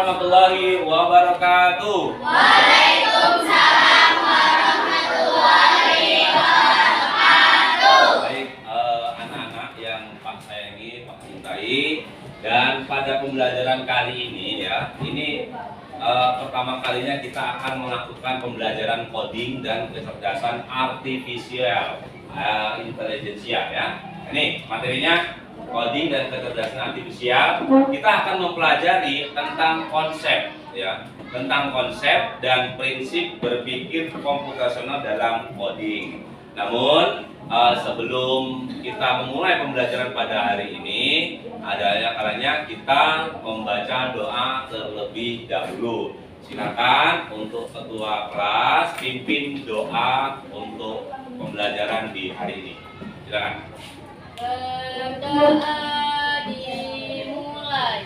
warahmatullahi wabarakatuh. Waalaikumsalam warahmatullahi wabarakatuh. Baik, anak-anak yang Pak sayangi, Pak cintai, dan pada pembelajaran kali ini ya, ini pertama kalinya kita akan melakukan pembelajaran coding dan kecerdasan artifisial intelijensia ya. Ini materinya coding dan kecerdasan artifisial. Kita akan mempelajari tentang konsep ya, tentang konsep dan prinsip berpikir komputasional dalam coding. Namun sebelum kita memulai pembelajaran pada hari ini, adanya kalanya kita membaca doa terlebih dahulu. Silakan untuk ketua kelas pimpin doa untuk pembelajaran di hari ini. Silakan. Berdoa dimulai.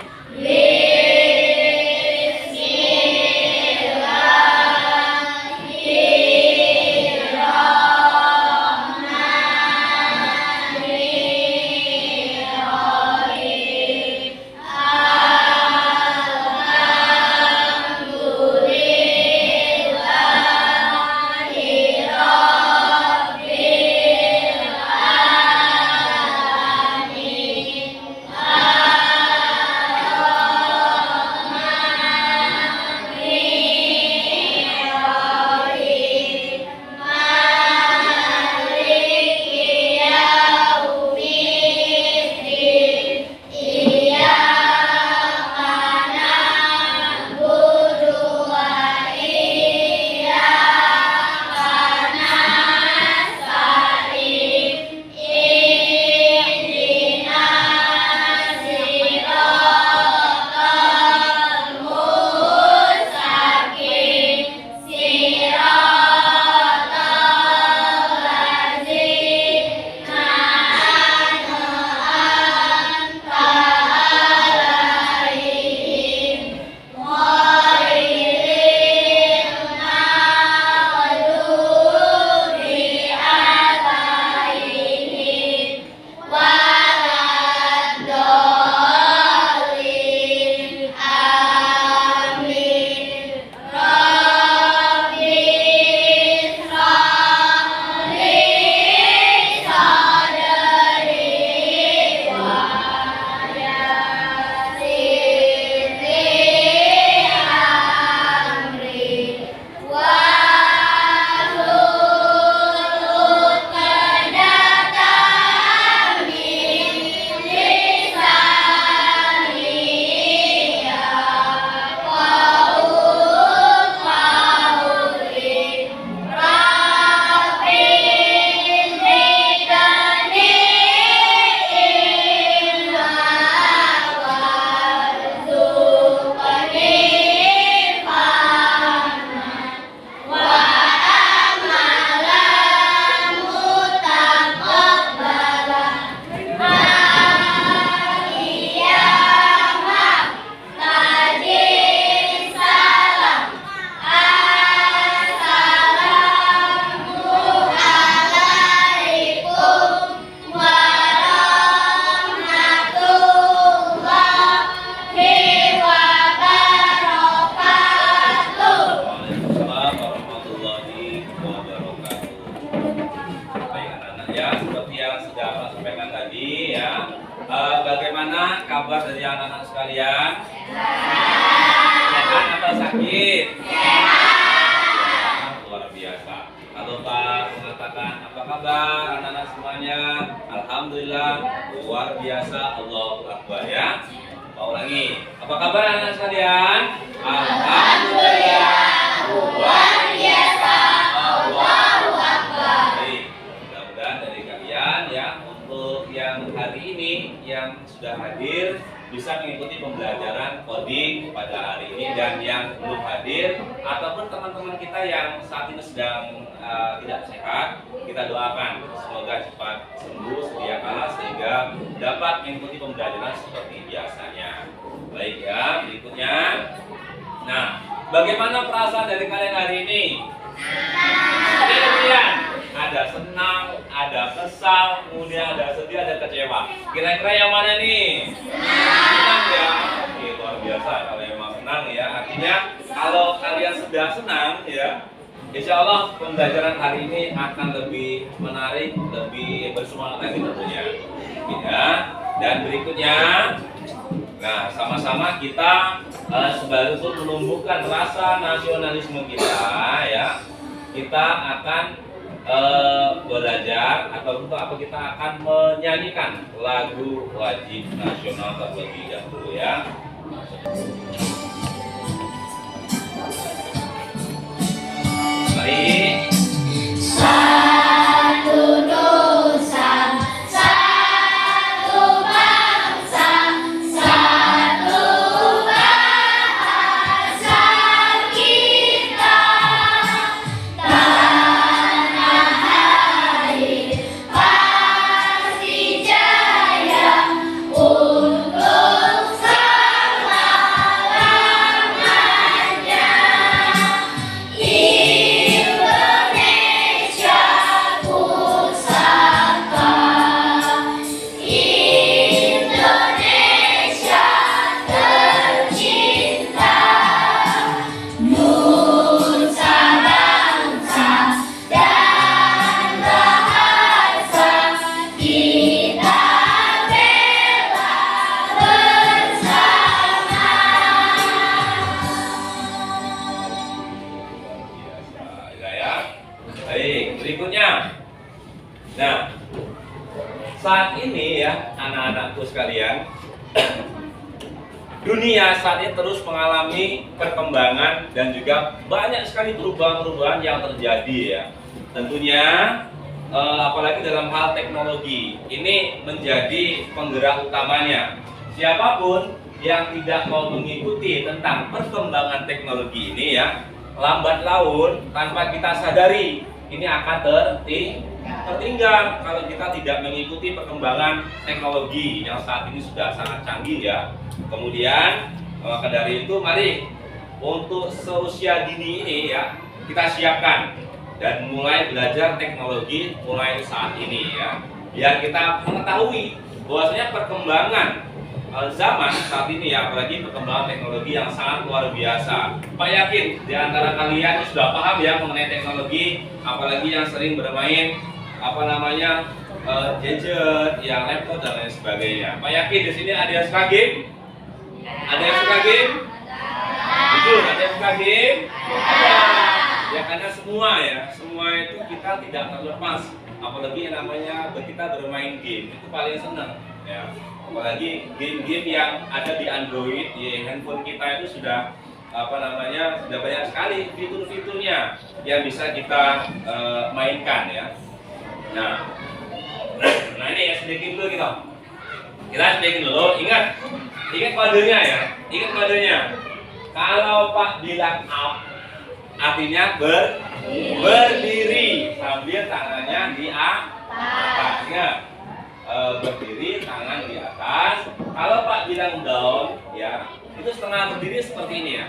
Bagaimana kabar dari anak-anak sekalian? Sehat atau sakit? Sehat. Luar biasa. Kalau Pak mengatakan apa kabar anak-anak semuanya? Alhamdulillah luar biasa. Allahu Akbar ya. Pak ulangi. Apa kabar anak-anak sekalian? Alhamdulillah luar biasa. Allahu Akbar. Baik. Mudah-mudahan dari kalian ya, untuk yang hari ini yang sudah hadir bisa mengikuti pembelajaran coding pada hari ini, dan yang belum hadir ataupun teman-teman kita yang saat ini sedang tidak sehat, kita doakan semoga cepat sembuh sedia kala sehingga dapat mengikuti pembelajaran seperti biasanya. Baik ya, berikutnya. Nah, bagaimana perasaan dari kalian hari ini? Kemudian ada senang, ada kesal, kemudian ada sedih, ada kecewa. Kira-kira yang mana nih? Senang ya. Oke, luar biasa. Kalau yang mau senang senang ya. Artinya kalau kalian sudah senang ya, insya Allah pembelajaran hari ini akan lebih menarik, lebih bersemangat lagi tentunya. Ya. Dan berikutnya, nah sama-sama kita sebagai untuk menumbuhkan rasa nasionalisme kita ya, kita akan belajar atau untuk apa kita akan menyanyikan lagu wajib nasional terlebih dahulu ya. Baik. Satu nusa, satu bangsa, satu bahasa kita. Tanah air pasti jaya untuk selama-lamanya. Indonesia pusaka, Indonesia tercinta, nusa bangsa dan bahasa kita bela bersama. Biasa ya. Baik, berikutnya. Nah, saat ini ya anak-anakku sekalian, dunia saat ini terus mengalami perkembangan dan juga banyak sekali perubahan-perubahan yang terjadi ya. Tentunya apalagi dalam hal teknologi ini menjadi penggerak utamanya. Siapapun yang tidak mau mengikuti tentang perkembangan teknologi ini ya, lambat laun tanpa kita sadari ini akan tertinggal kalau kita tidak mengikuti perkembangan teknologi yang saat ini sudah sangat canggih ya. Kemudian maka dari itu mari untuk seusia dini ini ya kita siapkan dan mulai belajar teknologi mulai saat ini ya, biar kita mengetahui bahwasanya perkembangan zaman saat ini ya, apalagi perkembangan teknologi yang sangat luar biasa. Pak yakin di antara kalian sudah paham ya mengenai teknologi, apalagi yang sering bermain gadget, yang laptop dan lain sebagainya. Pak yakin di sini ada yang suka game? Ada yang suka game? Betul, ada yang suka game? Ada. Ya karena semua itu kita tidak terlepas, apalagi yang namanya kita bermain game itu paling senang ya. Apalagi game-game yang ada di Android, di handphone kita itu sudah sudah banyak sekali fitur-fiturnya yang bisa kita mainkan ya. Nah ini ya sedikit dulu kita sedikit dulu. Ingat kodenya ya, ingat kodenya. Kalau Pak bilang up, artinya berdiri sambil tangannya di atas. Ingat. Berdiri, tangan di atas. Kalau Pak bilang down, ya itu setengah berdiri seperti ini ya.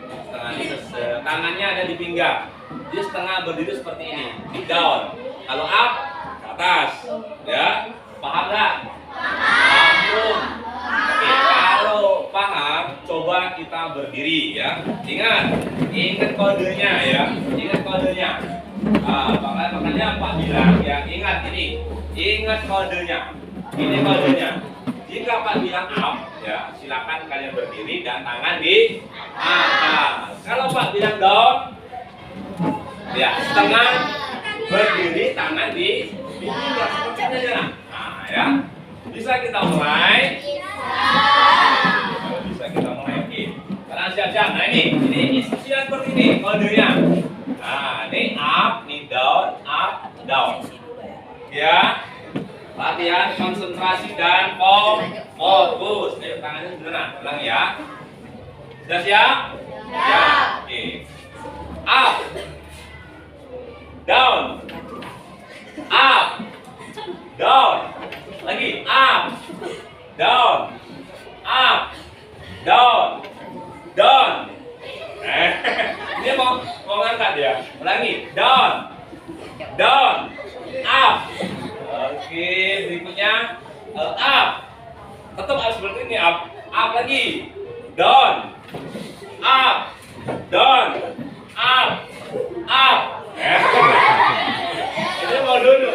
Setengah ini, tangannya ada di pinggang. Jadi setengah berdiri seperti ini, di down. Kalau up, ke atas, ya. Paham nggak? Paham. Oke, kalau paham, coba kita berdiri ya. Ingat kodenya ya. Ingat kodenya. Makanya Pak bilang ya, ingat ini. Ingat kodenya. Ini kodenya. Jika Pak bilang up, ya silakan kalian berdiri dan tangan di atas. Kalau Pak bilang down, ya setengah berdiri, tangan di pinggang seperti ini. Nah, ya. Bisa kita mulai? Bisa kita mulai. Oke. Sekarang siap-siap. Nah ini instruksinya seperti ini kodenya. Nah, ini up, ini down, up, down. Ya, latihan konsentrasi dan fokus. Ayo tangannya sederhana, ulang ya. Sudah siap? Ya. Oke. Up, down, up, down. Lagi up, down, up, down, down. Ini mau ngangkat ya. Ulangi, down, down, up. Oke, berikutnya up. Tetap harus seperti ini, up lagi. Down, up, down, up, up. Ini mau duduk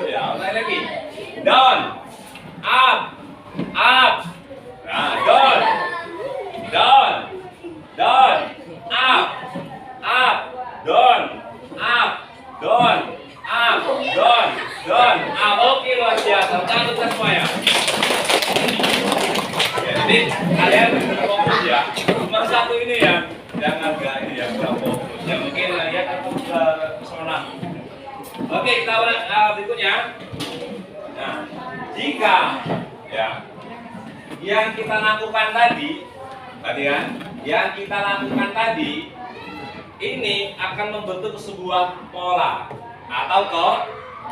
ya. Ulangi lagi. Down, up, up. Nah, down, down, down, up, up, down, up, down, up, down, down, up. Oke, luar biasa. Catat semua ya. Jadi kalian fokus ya. Cuma satu ini ya, yang agak ini ya kurang fokus. Ya mungkin lihat atau pesona. Oke, kita berikutnya. Nah, jika ya yang kita lakukan tadi kan, yang kita lakukan tadi ini akan membentuk sebuah pola atau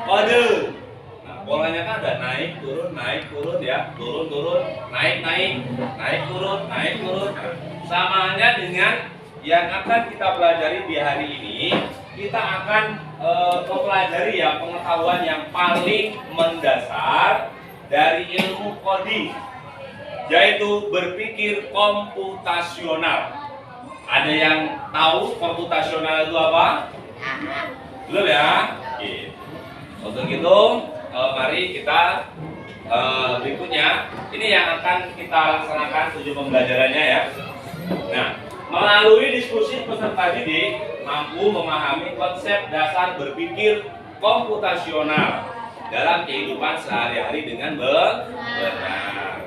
kode. Polanya kan ada naik turun ya, turun naik turun. Sama halnya dengan yang akan kita pelajari di hari ini, kita akan mempelajari ya pengetahuan yang paling mendasar dari ilmu coding, yaitu berpikir komputasional. Ada yang tahu komputasional itu apa? Belum ya? Oke. Untuk itu mari kita berikutnya ini yang akan kita laksanakan 7 pembelajarannya ya. Nah, melalui diskusi peserta didik mampu memahami konsep dasar berpikir komputasional dalam kehidupan sehari-hari dengan benar.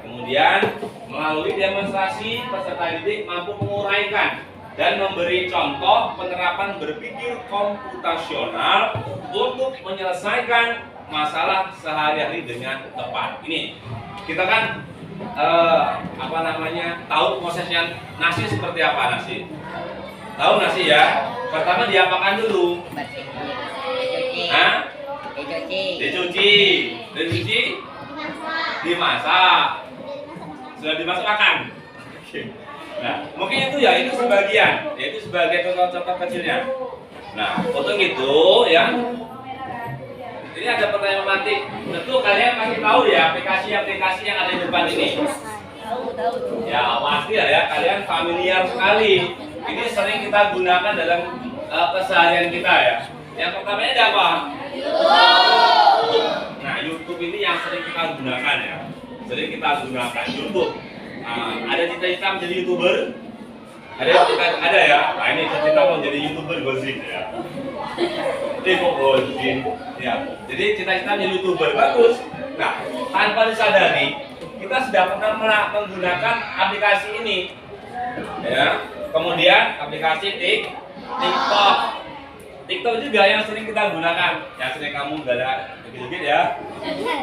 Kemudian melalui demonstrasi peserta didik mampu menguraikan dan memberi contoh penerapan berpikir komputasional untuk menyelesaikan masalah sehari-hari dengan tepat. Ini kita kan tahu prosesnya nasi seperti apa nasi. Tahu nasi ya? Pertama diapakan dulu? Hah? Dicuci, dimasak. Sudah dimasak makan. Nah, mungkin itu ya, itu sebagian, yaitu sebagai contoh-contoh kecilnya. Nah, untuk itu ya, ini ada pertanyaan mantik. Tentu kalian pasti tahu ya aplikasi-aplikasi yang ada di depan ini. Ya pasti ya, kalian familiar sekali. Ini sering kita gunakan dalam keseharian kita ya. Yang pertamanya ada apa? YouTube. Nah, YouTube ini yang sering kita gunakan ya. Sering kita gunakan YouTube. Ada cita-cita menjadi YouTuber? Ada ya? Nah, ini cita-cita menjadi YouTuber Gozin ya. Gozin ya. Jadi cita-cita menjadi YouTuber bagus. Nah, tanpa disadari kita sudah pernah menggunakan aplikasi ini. Ya. Kemudian aplikasi TikTok. TikTok juga yang sering kita gunakan. Yang sering kamu gara dikit-dikit ya.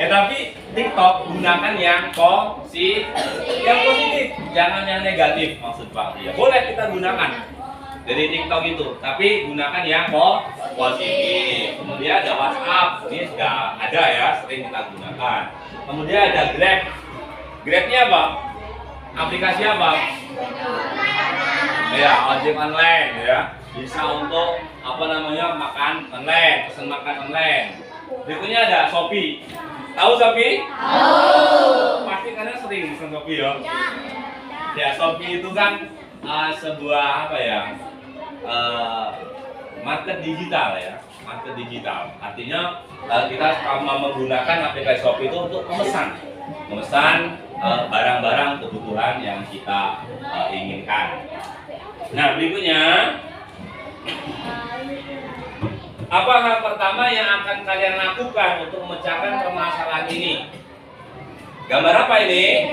Tapi TikTok gunakan yang positif, jangan yang negatif maksud Pak. Ya, boleh kita gunakan dari TikTok itu, tapi gunakan yang positif. Kemudian ada WhatsApp, ini sudah ada ya, sering kita gunakan. Kemudian ada Grab. Grabnya apa? Aplikasi apa? Ya, ojek online ya. Bisa untuk makan online, pesan makan online. Berikutnya ada Shopee. Tahu Shopee? Tahu. Pasti kalian sering pesan Shopee ya. Ya, Shopee itu kan sebuah market digital ya. Market digital. Artinya kita menggunakan aplikasi Shopee itu untuk memesan barang-barang kebutuhan yang kita inginkan. Nah, berikutnya apa hal pertama yang akan kalian lakukan untuk memecahkan permasalahan ini? Gambar apa ini?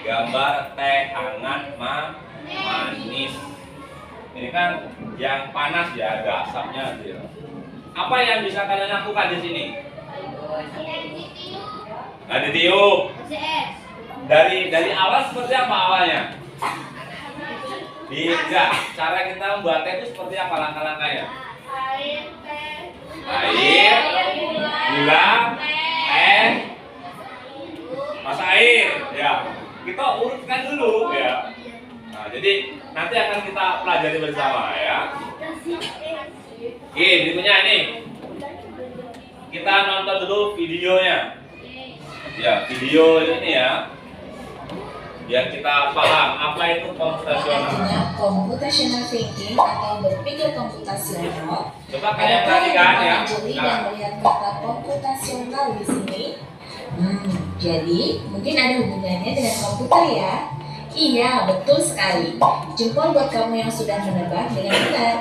Gambar teh hangat manis. Ini kan yang panas ya, ada asapnya gitu. Apa yang bisa kalian lakukan di sini? Ditiup. Dari awal seperti apa awalnya? Cara kita membuat teh itu seperti apa langkah-langkahnya? Air, gula, teh, masak air, ya. Kita urutkan dulu, ya. Nah, jadi nanti akan kita pelajari bersama, ya. Oke, berikutnya ini. Kita nonton dulu videonya. Ya, video ini ya. biar kita paham apa itu komputasional. Artinya computational thinking atau berpikir komputasional. Coba kalian perhatikan ya. Jeli dan melihat kata komputasional di sini. Jadi mungkin ada hubungannya dengan komputer ya. Iya, betul sekali. Jempol buat kamu yang sudah menebak dengan benar.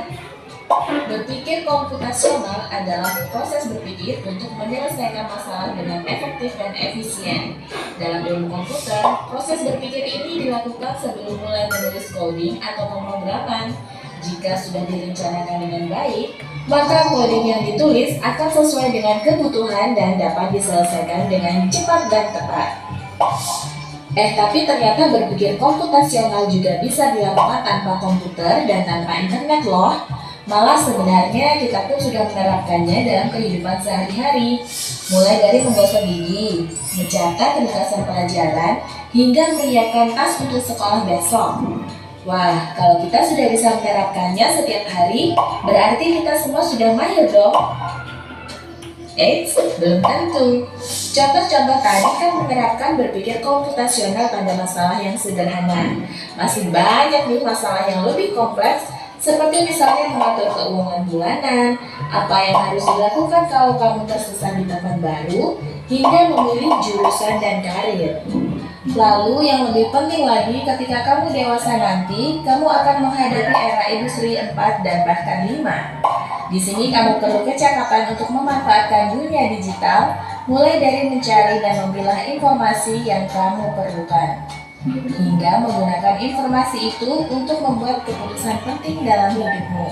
Berpikir komputasional adalah proses berpikir untuk menyelesaikan masalah dengan efektif dan efisien. Dalam ilmu komputer, proses berpikir ini dilakukan sebelum mulai menulis coding atau pemrograman. Jika sudah direncanakan dengan baik, maka coding yang ditulis akan sesuai dengan kebutuhan dan dapat diselesaikan dengan cepat dan tepat. Tapi ternyata berpikir komputasional juga bisa dilakukan tanpa komputer dan tanpa internet loh. Malah sebenarnya kita pun sudah menerapkannya dalam kehidupan sehari-hari. Mulai dari menggosok gigi, mencatat ringkasan pelajaran, hingga menyiapkan tas untuk sekolah besok. Wah, kalau kita sudah bisa menerapkannya setiap hari, berarti kita semua sudah mahir dong. Belum tentu. Contoh-contoh tadi kan menerapkan berpikir komputasional pada masalah yang sederhana. Masih banyak nih masalah yang lebih kompleks, seperti misalnya mengatur keuangan bulanan, apa yang harus dilakukan kalau kamu tersesat di tempat baru, hingga memilih jurusan dan karir. Lalu yang lebih penting lagi, ketika kamu dewasa nanti, kamu akan menghadapi era industri 4 dan bahkan 5. Di sini kamu perlu kecakapan untuk memanfaatkan dunia digital, mulai dari mencari dan memilah informasi yang kamu perlukan, hingga menggunakan informasi itu untuk membuat keputusan penting dalam hidupmu.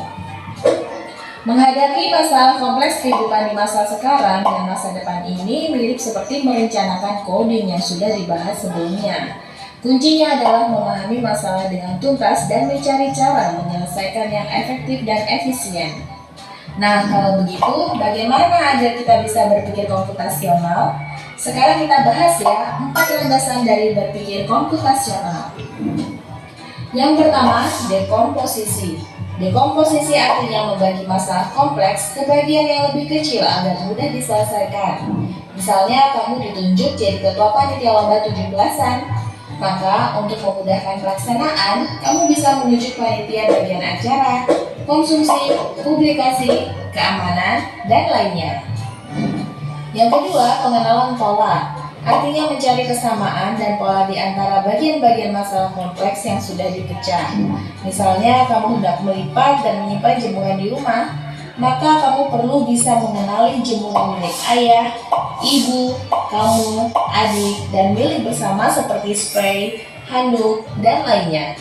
Menghadapi masalah kompleks kehidupan di masa sekarang dan masa depan ini mirip seperti merencanakan coding yang sudah dibahas sebelumnya. Kuncinya adalah memahami masalah dengan tuntas dan mencari cara menyelesaikan yang efektif dan efisien. Nah, kalau begitu, bagaimana agar kita bisa berpikir komputasional? Sekarang kita bahas ya 4 landasan dari berpikir komputasional. Yang pertama, dekomposisi. Dekomposisi artinya membagi masalah kompleks ke bagian yang lebih kecil agar mudah diselesaikan. Misalnya kamu ditunjuk jadi ketua panitia lomba 17-an. Maka untuk memudahkan pelaksanaan, kamu bisa menunjuk panitia bagian acara, konsumsi, publikasi, keamanan, dan lainnya. Yang kedua, pengenalan pola. Artinya mencari kesamaan dan pola di antara bagian-bagian masalah kompleks yang sudah dipecah. Misalnya, kamu hendak melipat dan menyimpan jemuran di rumah, maka kamu perlu bisa mengenali jemuran milik ayah, ibu, kamu, adik, dan milik bersama seperti spray, handuk, dan lainnya.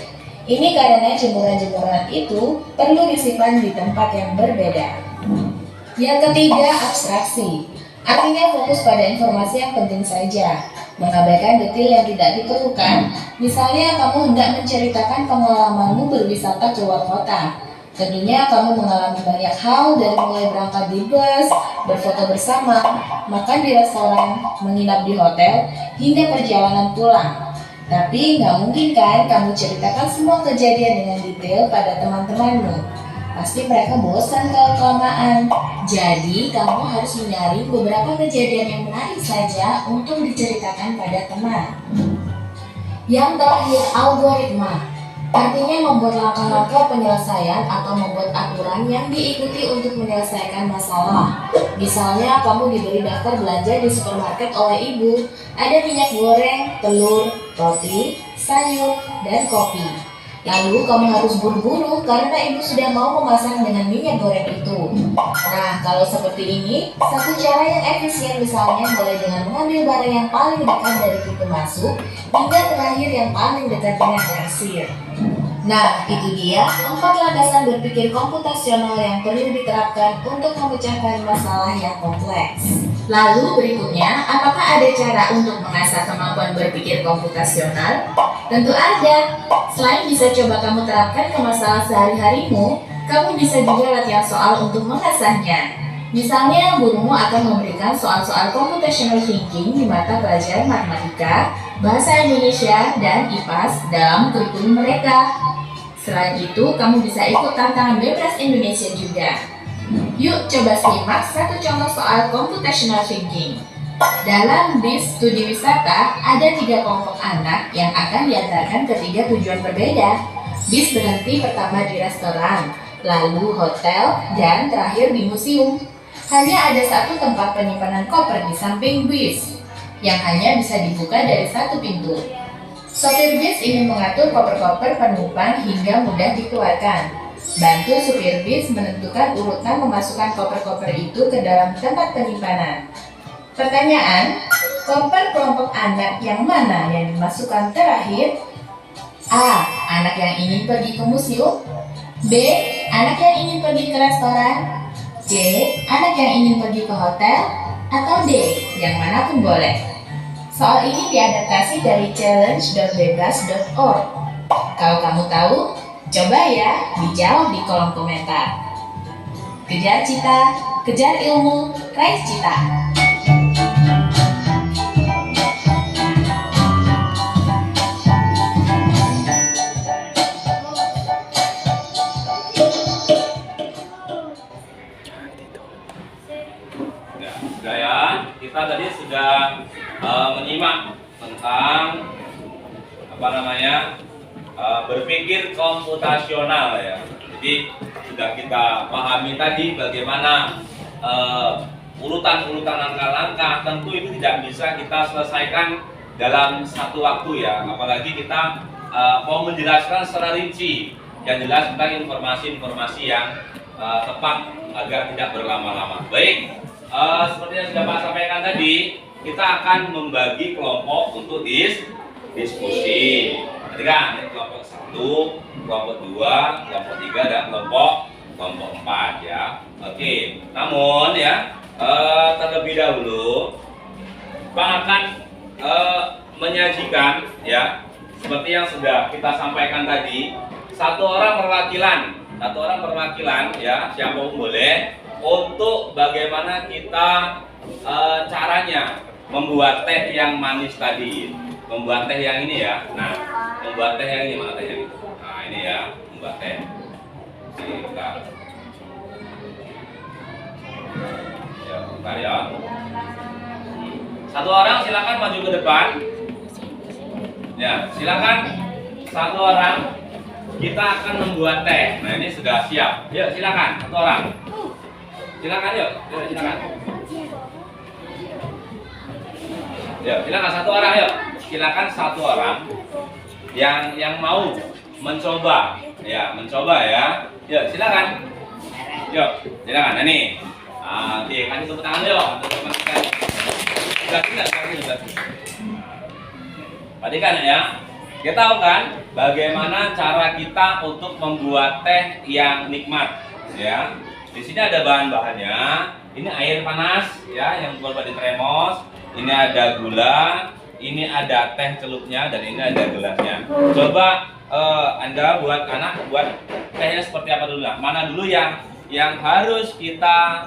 Ini karena jemuran-jemuran itu perlu disimpan di tempat yang berbeda. Yang ketiga, abstraksi. Artinya fokus pada informasi yang penting saja, mengabaikan detail yang tidak diperlukan. Misalnya kamu hendak menceritakan pengalamanmu berwisata ke luar kota. Tentunya kamu mengalami banyak hal dari mulai berangkat di bus, berfoto bersama, makan di restoran, menginap di hotel, hingga perjalanan pulang. Tapi nggak mungkin kan kamu ceritakan semua kejadian dengan detail pada teman-temanmu. Pasti mereka bosan kalau kelamaan. Jadi kamu harus menyaring beberapa kejadian yang menarik saja untuk diceritakan pada teman. Yang terakhir, algoritma. Artinya membuat langkah-langkah penyelesaian atau membuat aturan yang diikuti untuk menyelesaikan masalah. Misalnya kamu diberi daftar belanja di supermarket oleh ibu. Ada minyak goreng, telur, roti, sayur, dan kopi. Lalu kamu harus buru-buru karena ibu sudah mau memasak dengan minyak goreng itu. Nah, kalau seperti ini, satu cara yang efisien misalnya mulai dengan mengambil barang yang paling dekat dari pintu masuk hingga terakhir yang paling dekat dengan kasir. Nah, itu dia 4 landasan berpikir komputasional yang perlu diterapkan untuk memecahkan masalah yang kompleks. Lalu berikutnya, apakah ada cara untuk mengasah kemampuan berpikir komputasional? Tentu ada. Selain bisa coba kamu terapkan ke masalah sehari-harimu, kamu bisa juga latihan soal untuk mengasahnya. Misalnya, gurumu akan memberikan soal-soal computational thinking di mata pelajaran matematika, bahasa Indonesia, dan IPAS dalam kurikulum mereka. Selain itu, kamu bisa ikut tantangan bebas Indonesia juga. Yuk coba simak satu contoh soal computational thinking. Dalam bis studi wisata, ada 3 kelompok anak yang akan diantarkan ke 3 tujuan berbeda. Bis berhenti pertama di restoran, lalu hotel, dan terakhir di museum. Hanya ada 1 tempat penyimpanan koper di samping bis, yang hanya bisa dibuka dari 1 pintu. Sopir bis ingin mengatur koper-koper penumpang hingga mudah dikeluarkan. Bantu supir bis menentukan urutan memasukkan koper-koper itu ke dalam tempat penyimpanan. Pertanyaan, koper kelompok anak yang mana yang dimasukkan terakhir? A. Anak yang ingin pergi ke museum. B. Anak yang ingin pergi ke restoran. C. Anak yang ingin pergi ke hotel. Atau D. Yang manapun boleh. Soal ini diadaptasi dari challenge.bebas.org. Kalau kamu tahu, coba ya dijawab di kolom komentar. Kejar cita, kejar ilmu, raih cita. Sudah ya, kita tadi sudah menyimak tentang berpikir komputasional ya. Jadi sudah kita pahami tadi bagaimana urutan-urutan langkah-langkah. Tentu itu tidak bisa kita selesaikan dalam satu waktu ya. Apalagi kita mau menjelaskan secara rinci. Yang jelas tentang informasi-informasi yang tepat agar tidak berlama-lama. Baik. Seperti yang sudah Pak sampaikan tadi, kita akan membagi kelompok untuk diskusi. Jadi kan, kelompok 1, kelompok 2, kelompok 3, dan kelompok 4 ya. Oke, namun ya terlebih dahulu Pak akan menyajikan ya seperti yang sudah kita sampaikan tadi, satu orang perwakilan ya, siapapun boleh, untuk bagaimana kita caranya membuat teh yang manis tadi, membuat teh yang ini ya. Nah, membuat teh yang ini, mana tehnya itu? Nah, ini ya, membuat teh. Bentar. Ya, bentar ya. Satu orang silakan maju ke depan. Ya, silakan. Satu orang. Kita akan membuat teh. Nah, ini sudah siap. Yuk, silakan. Satu orang. Silakan yuk, silakan. Yuk, silakan satu orang yuk. Silakan satu orang yang mau mencoba ya. Yuk, silakan. Yuk, silakan. Nah, nih. Nanti kasih tepuk tangan yuk untuk teman kita. Sudah. Perhatikan ya. Kita tahu kan bagaimana cara kita untuk membuat teh yang nikmat ya. Di sini ada bahan-bahannya. Ini air panas ya yang buat di termos. Ini ada gula, ini ada teh celupnya, dan ini ada gelasnya. Coba Anda buat tehnya seperti apa dulu? Nah, mana dulu yang harus kita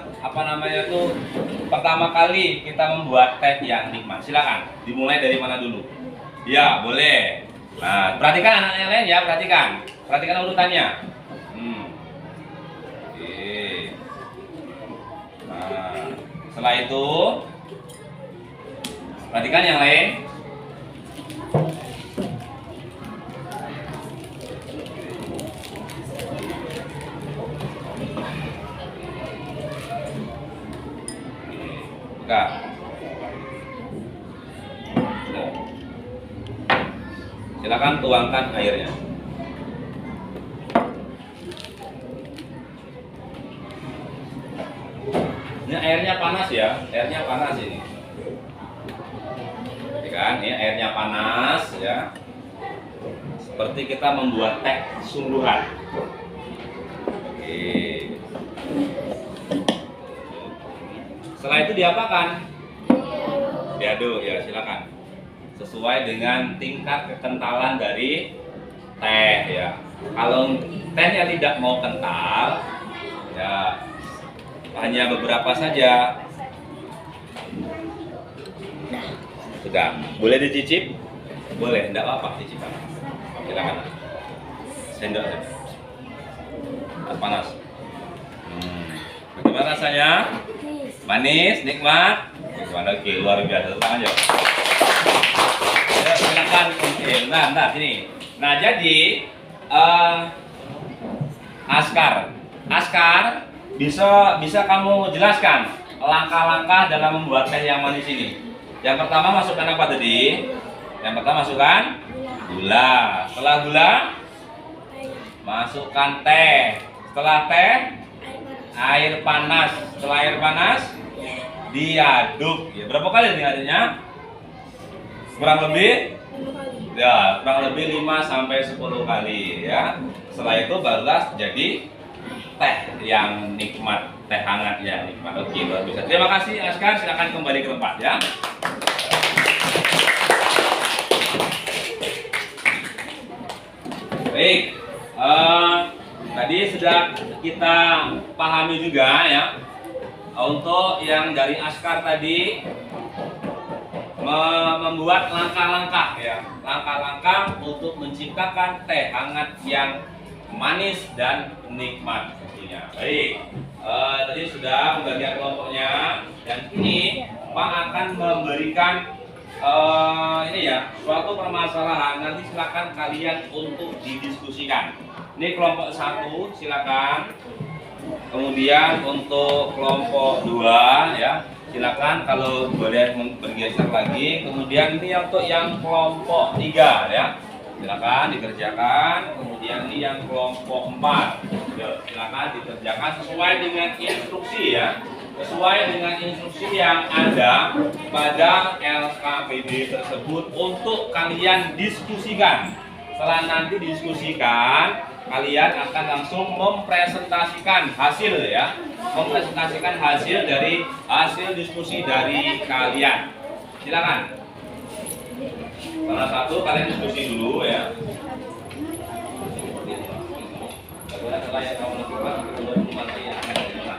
pertama kali kita membuat teh yang nikmat. Silakan. Dimulai dari mana dulu? Ya, boleh. Nah, perhatikan anak yang lain ya, perhatikan urutannya. Nah, setelah itu perhatikan yang lain. Buka. Silakan tuangkan airnya. Ini airnya panas ya, airnya panas ini. Kan, ini airnya panas ya. Seperti kita membuat teh sungguhan. Oke. Setelah itu diapakan? Diaduk ya, silakan. Sesuai dengan tingkat kekentalan dari teh ya. Kalau tehnya tidak mau kental ya, hanya beberapa saja. Sudah, boleh dicicip? Boleh, tidak apa-apa cicipan. Silakan. Sendok saja. Panas. Bagaimana rasanya? Manis, nikmat. Gimana luar biasa, tangan aja. Ya, silakan. Nah, sini. Nah, jadi Askar, bisa kamu jelaskan langkah-langkah dalam membuat teh yang manis ini. Yang pertama masukkan apa tadi? Yang pertama masukkan gula. Setelah gula, masukkan teh. Setelah teh, air panas. Setelah air panas, diaduk. Ya, berapa kali diaduknya? Kurang lebih? Ya, kurang lebih 5 sampai 10 kali ya. Setelah itu barulah jadi teh yang nikmat, teh hangat yang nikmat. Oke, luar biasa. Terima kasih Askar, silakan kembali ke tempat ya. Baik, tadi sudah kita pahami juga ya. Untuk yang dari Askar tadi membuat langkah-langkah ya, langkah-langkah untuk menciptakan teh hangat yang manis dan nikmat tentunya. Baik, tadi sudah pembagian kelompoknya dan ini Pak akan memberikan ini ya suatu permasalahan. Nanti silakan kalian untuk didiskusikan. Ini kelompok 1 silakan. Kemudian untuk kelompok 2 ya silakan kalau boleh bergeser lagi. Kemudian ini untuk yang kelompok 3 ya silakan dikerjakan. Kemudian ini yang kelompok 4 silakan dikerjakan sesuai dengan instruksi ya, sesuai dengan instruksi yang ada pada LKPD tersebut untuk kalian diskusikan. Setelah nanti diskusikan, kalian akan langsung mempresentasikan hasil ya, mempresentasikan hasil dari hasil diskusi dari kalian. Silakan. Salah satu kalian diskusi dulu ya. Setelah yang kamu lakukan,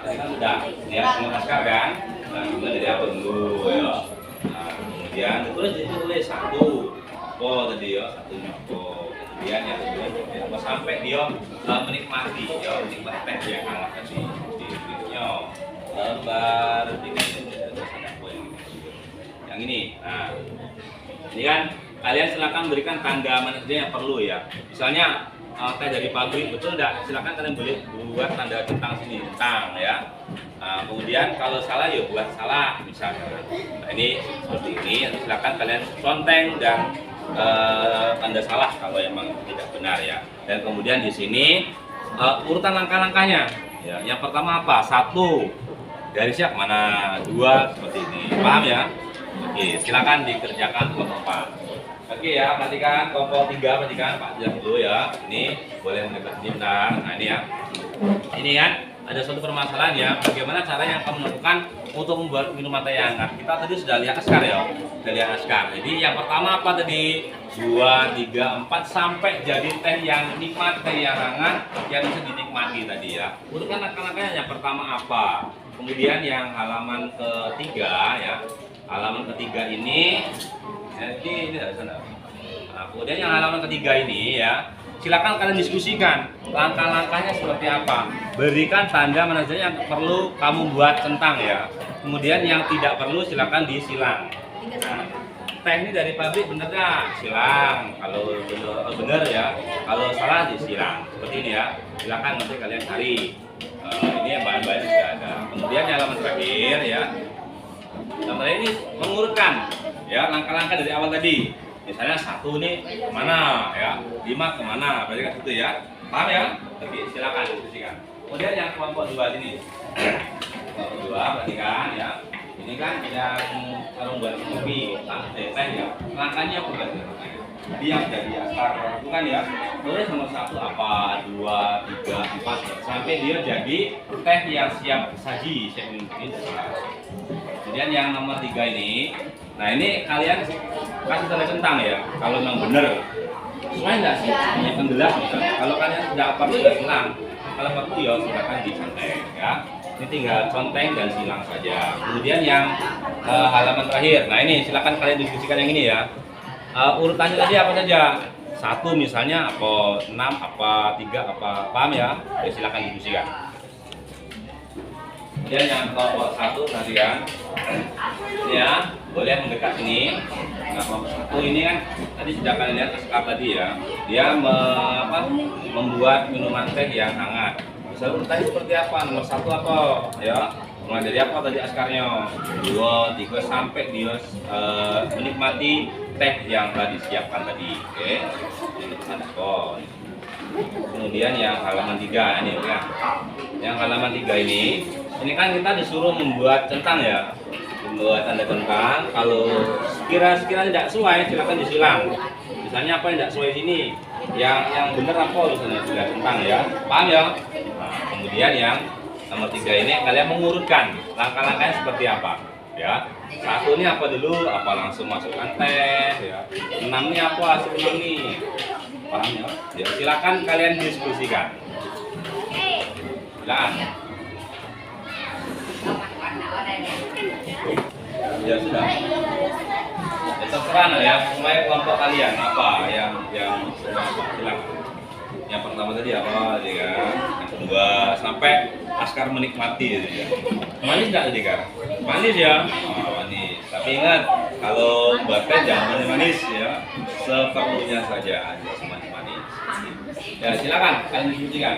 kita sudah lihat semua Askar kan. Nah, kita dari apa dulu ya. Nah, kemudian ditulis 1 apa tadi ya, 1 apa. Kemudian yang kedua sampai dia menikmati ya, menikmati teh yang hangat tadi di berikutnya lembar 3 yang ini. Nah, ini kan kalian silakan berikan tanda mana saja yang perlu ya. Misalnya teh dari pabrik betul enggak? Silakan kalian boleh buat tanda centang sini, centang ya. Nah, kemudian kalau salah ya buat salah misalnya. Nah, ini seperti ini. Silakan kalian conteng dan tanda salah kalau emang tidak benar ya. Dan kemudian di sini urutan langkah-langkahnya. Ya, yang pertama apa? 1 garisnya kemana? 2 seperti ini. Paham ya? Oke, silakan dikerjakan kelompok 4. Oke ya, perhatikan kelompok 3, perhatikan Pak jelas dulu ya. Ini boleh mendekat sini bentar. Nah ini ya. Ini kan ada suatu permasalahan ya. Bagaimana cara yang kamu lakukan untuk membuat minuman teh yang hangat? Kita tadi sudah lihat Askar ya. Sudah lihat Askar. Jadi yang pertama apa tadi? 2, 3, 4 sampai jadi teh yang nikmat, teh yang hangat yang bisa dinikmati tadi ya. Urutkan langkah-langkahnya. Yang pertama apa? Kemudian yang halaman ketiga ya. Halaman ketiga ini ini dari sana. Nah, kemudian yang halaman ketiga ini ya, silakan kalian diskusikan langkah-langkahnya seperti apa. Berikan tanda mana saja yang perlu kamu buat centang ya. Kemudian yang tidak perlu silakan disilang. Nah, teh ini dari pabrik bener nggak? Silang. Kalau bener ya, kalau salah disilang. Seperti ini ya. Silakan nanti kalian cari. Ini yang bahan-bahannya sudah ada. Kemudian yang halaman terakhir ya. Gambar ini mengurutkan ya langkah-langkah dari awal tadi. Misalnya 1 nih kemana ya, 5 kemana, berarti kan 1 ya. Paham ya? Oke, silakan diskusikan. Kemudian yang kelompok 2 ini, kelompok 2 perhatikan ya. Ini kan yang sarung buat kopi, teh ya. Langkahnya apa berarti? Dia dari Askar lakukan ya. Tulis nomor 1 apa, 2, 3, 4 sampai dia jadi teh yang siap saji, siap minum. Kemudian yang nomor 3 ini, nah ini kalian kasih tanda centang ya. Kalau memang benar, sesuai nggak sih? Menyiapkan gelas misalnya. Kalau kalian tidak perlu ya silang. Kalau perlu ya silakan diconteng ya. Ini tinggal conteng dan silang saja. Kemudian yang halaman terakhir, nah ini silakan kalian diskusikan yang ini ya. Urutannya tadi apa saja? 1 misalnya apa 6 apa 3 apa, paham ya? Ya silakan diskusikan. Kemudian yang kelompok 1 tadi kan, ini ya boleh mendekat ini. Nah, kelompok 1 ini kan tadi sudah kalian lihat Askar tadi ya, dia membuat minuman teh yang hangat. Misalnya urutannya seperti apa? Nomor 1 apa? Ya, mulai dari apa tadi Askarnya? 2, 3 sampai dia menikmati teh yang telah disiapkan tadi. Oke, ini pesan Askar. Kemudian yang halaman 3 ini ya. Yang halaman 3 ini kan kita disuruh membuat centang ya. Membuat tanda centang. Kalau sekira-sekira tidak sesuai silakan disilang. Misalnya apa yang tidak sesuai sini? Yang benar apa misalnya sudah centang ya. Paham ya? Nah, kemudian yang nomor 3 ini kalian mengurutkan langkah-langkahnya seperti apa ya. 1 ini apa dulu? Apa langsung masukkan teh ya. 6 ini apa hasil 6 nih? Paham ya? Ya, silakan kalian diskusikan. Silakan. Ya sudah. Ya terserah ya, mulai kelompok kalian apa yang silakan. Yang pertama tadi apa ya? Yang kedua sampai Askar menikmati ya. Manis nggak tadi Kak? Manis ya? Oh, manis. Tapi ingat kalau buat teh jangan manis ya. Seperlunya saja. Manis. Ya silakan kalian diskusikan.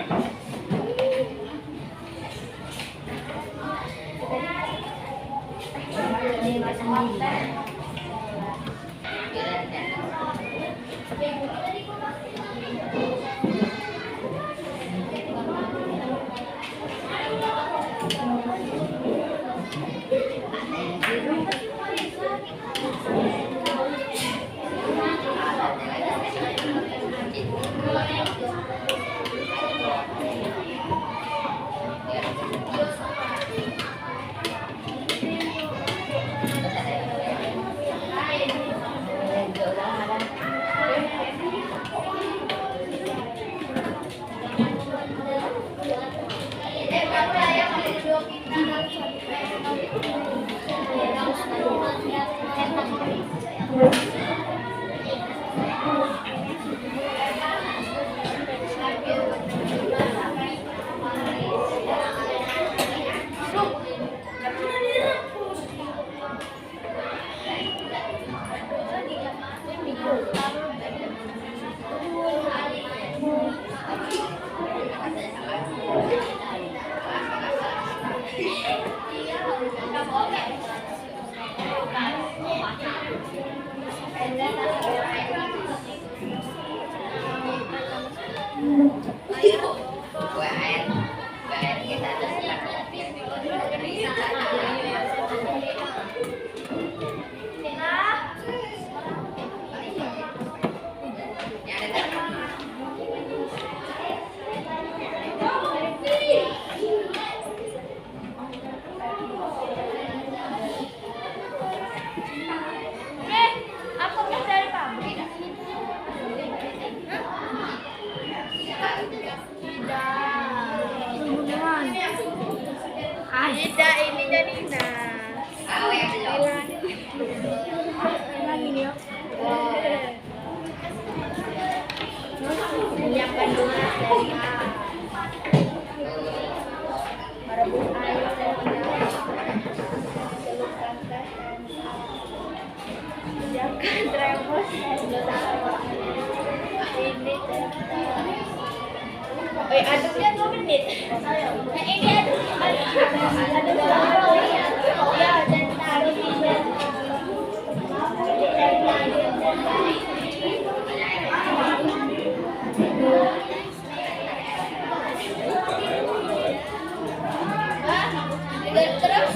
Tidak, ini jadi nah. Yang kedua merebus air siapkan termos ini aduknya 2 menit. Nah ini aduk ya dan taruh di terus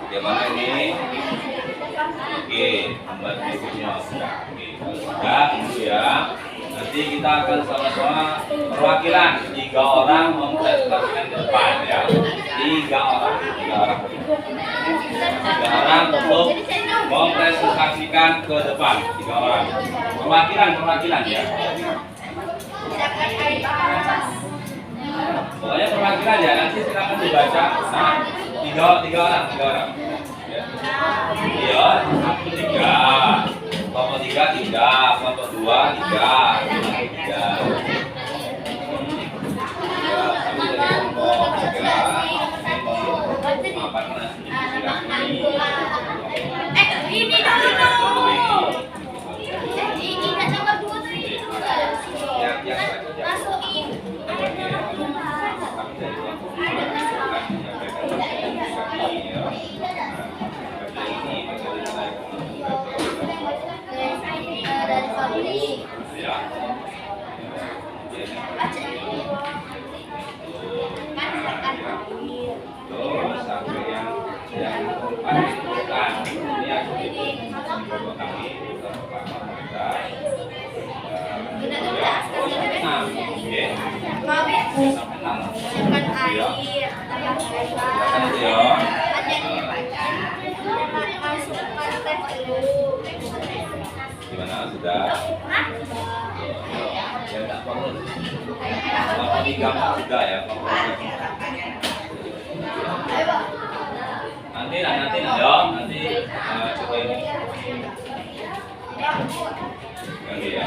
Gimana ini? Oke, membuat berikutnya sudah. Oke, kalau sudah, ya. Nanti Jadi kita akan sama-sama perwakilan 3 orang mempresentasikan ke depan ya. 3 orang untuk mempresentasikan ke depan. 3 orang. Perwakilan ya. Pokoknya perwakilan ya, nanti silakan dibaca. Nah, 3 orang. Ya. Iya, 1, 3. Kelompok 3, 3. Kelompok 2, 3. 3. Ya, kami dari kelompok 3. Apa Ini dulu dong. Ingat nomor 2 tuh itu. Masukin. Dari pabrik. Baca ini. Terus sampai yang keempat ini aku kami gimana sudah? Ya tak perlu. Kalau 3 sudah ya. Nanti coba ini. Nanti ya.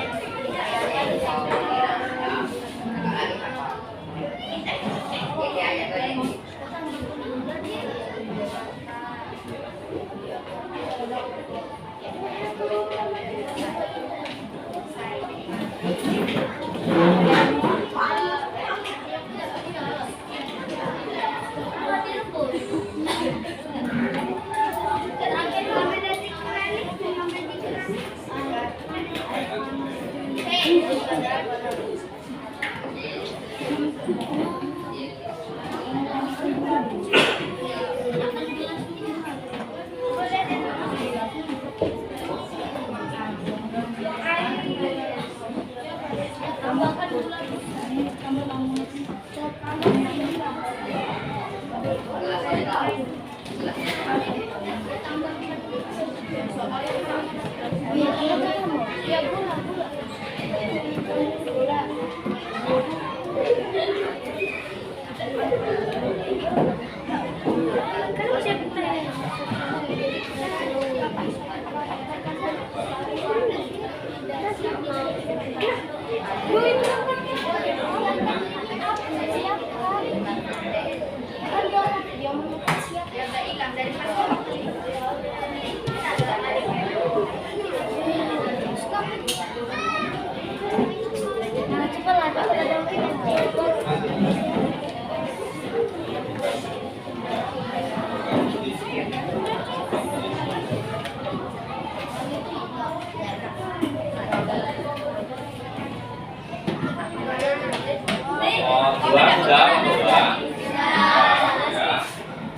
Sudah. Ya.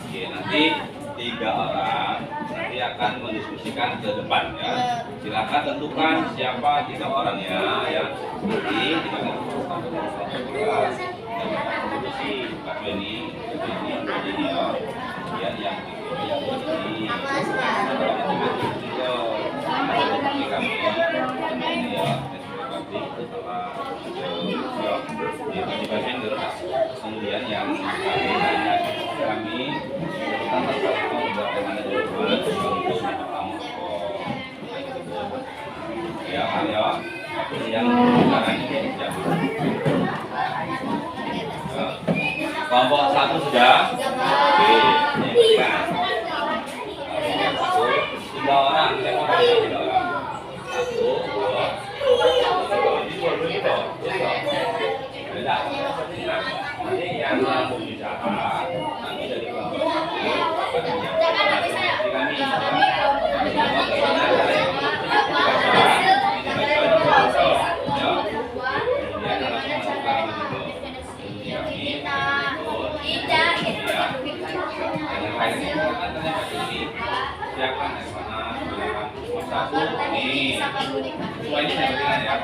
Oke, nanti 3 orang nanti akan mendiskusikan ke depan ya. Silakan tentukan siapa 3 orangnya ya. Jadi kita akan diskusi Pak Beni, ini ya. Kemudian yang ini kemudian yang kami yang kelompok 1 sudah. Oke, ini kan 3 orang, siapa 3 orang? 1, 2, beda. Nanti yang berbicara nanti dari kelompok ini semuanya saya berikan ya.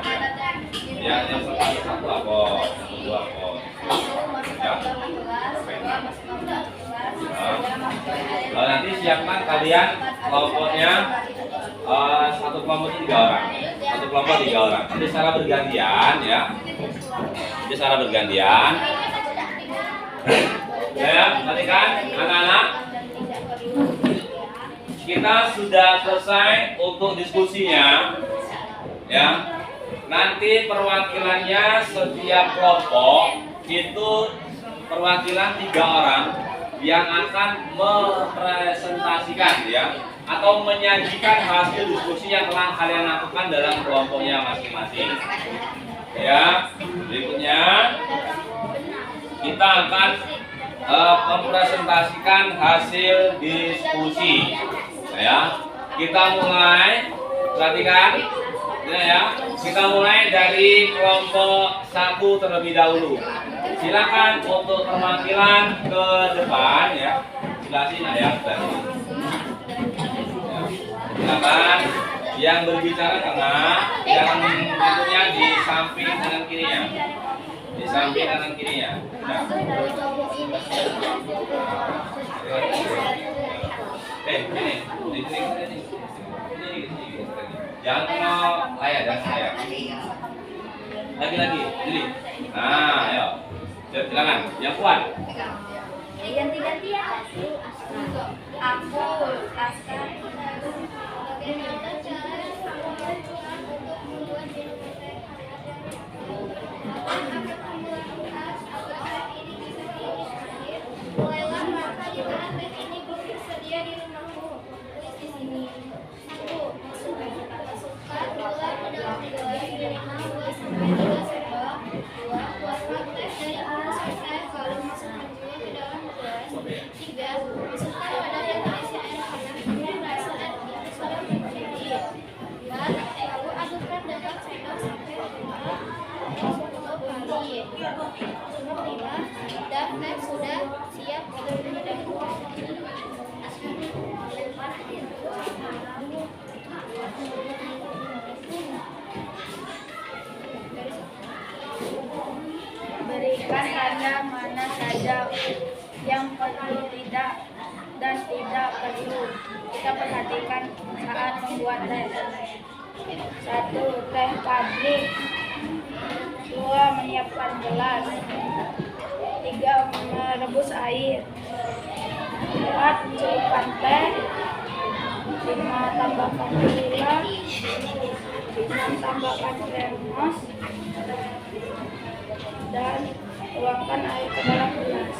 Yang pertama satu apot, yang kedua apot. Ya. Nah, nanti siapkan kalian kelompoknya satu kelompok 3 orang. Satu kelompok 3 orang. Nanti secara bergantian ya. Nanti secara bergantian. Ya, perhatikan anak-anak. Kita sudah selesai untuk diskusinya. Ya. Nanti perwakilannya setiap kelompok itu perwakilan 3 orang yang akan merepresentasikan ya atau menyajikan hasil diskusi yang telah kalian lakukan dalam kelompoknya masing-masing. Ya, berikutnya kita akan mempresentasikan hasil diskusi. Ya, kita mulai, perhatikan, ya, kita mulai dari kelompok 1 terlebih dahulu. Silakan untuk perwakilan ke depan ya. Sebelah sini ya, silakan yang berbicara tengah, yang tentunya di samping kanan kirinya. Di samping kanan kirinya. Nah. Ini. Jangan mau layar, jangan layar. Lagi, jadi. Nah, ayo. Silakan, yang kuat. Ganti-ganti ya. Aku, Askar. Mulailah maka di mana teh ini belum tersedia di rumahmu. Tulis di sini. 1. Masukkan gula ke dalam gelas minimal 2 sampai 3 sendok. 2. Buatlah teh dari atas ke teh lalu masukkan juga ke dalam gelas. 3. Masukkan wadah yang terisi air panas dan rasa air panas dalam mendidih. 4. Lalu adukkan dengan sendok sampai 10 kali. 5. Dan teh sudah siap untuk diminum. Berikan tanda mana saja yang perlu tidak dan tidak perlu kita perhatikan saat membuat teh. 1. Teh pabrik. 2. Menyiapkan gelas. 3. Merebus air. 4. Celupkan teh. 5. Tambahkan gula. 6. Tambahkan termos dan tuangkan air ke dalam gelas.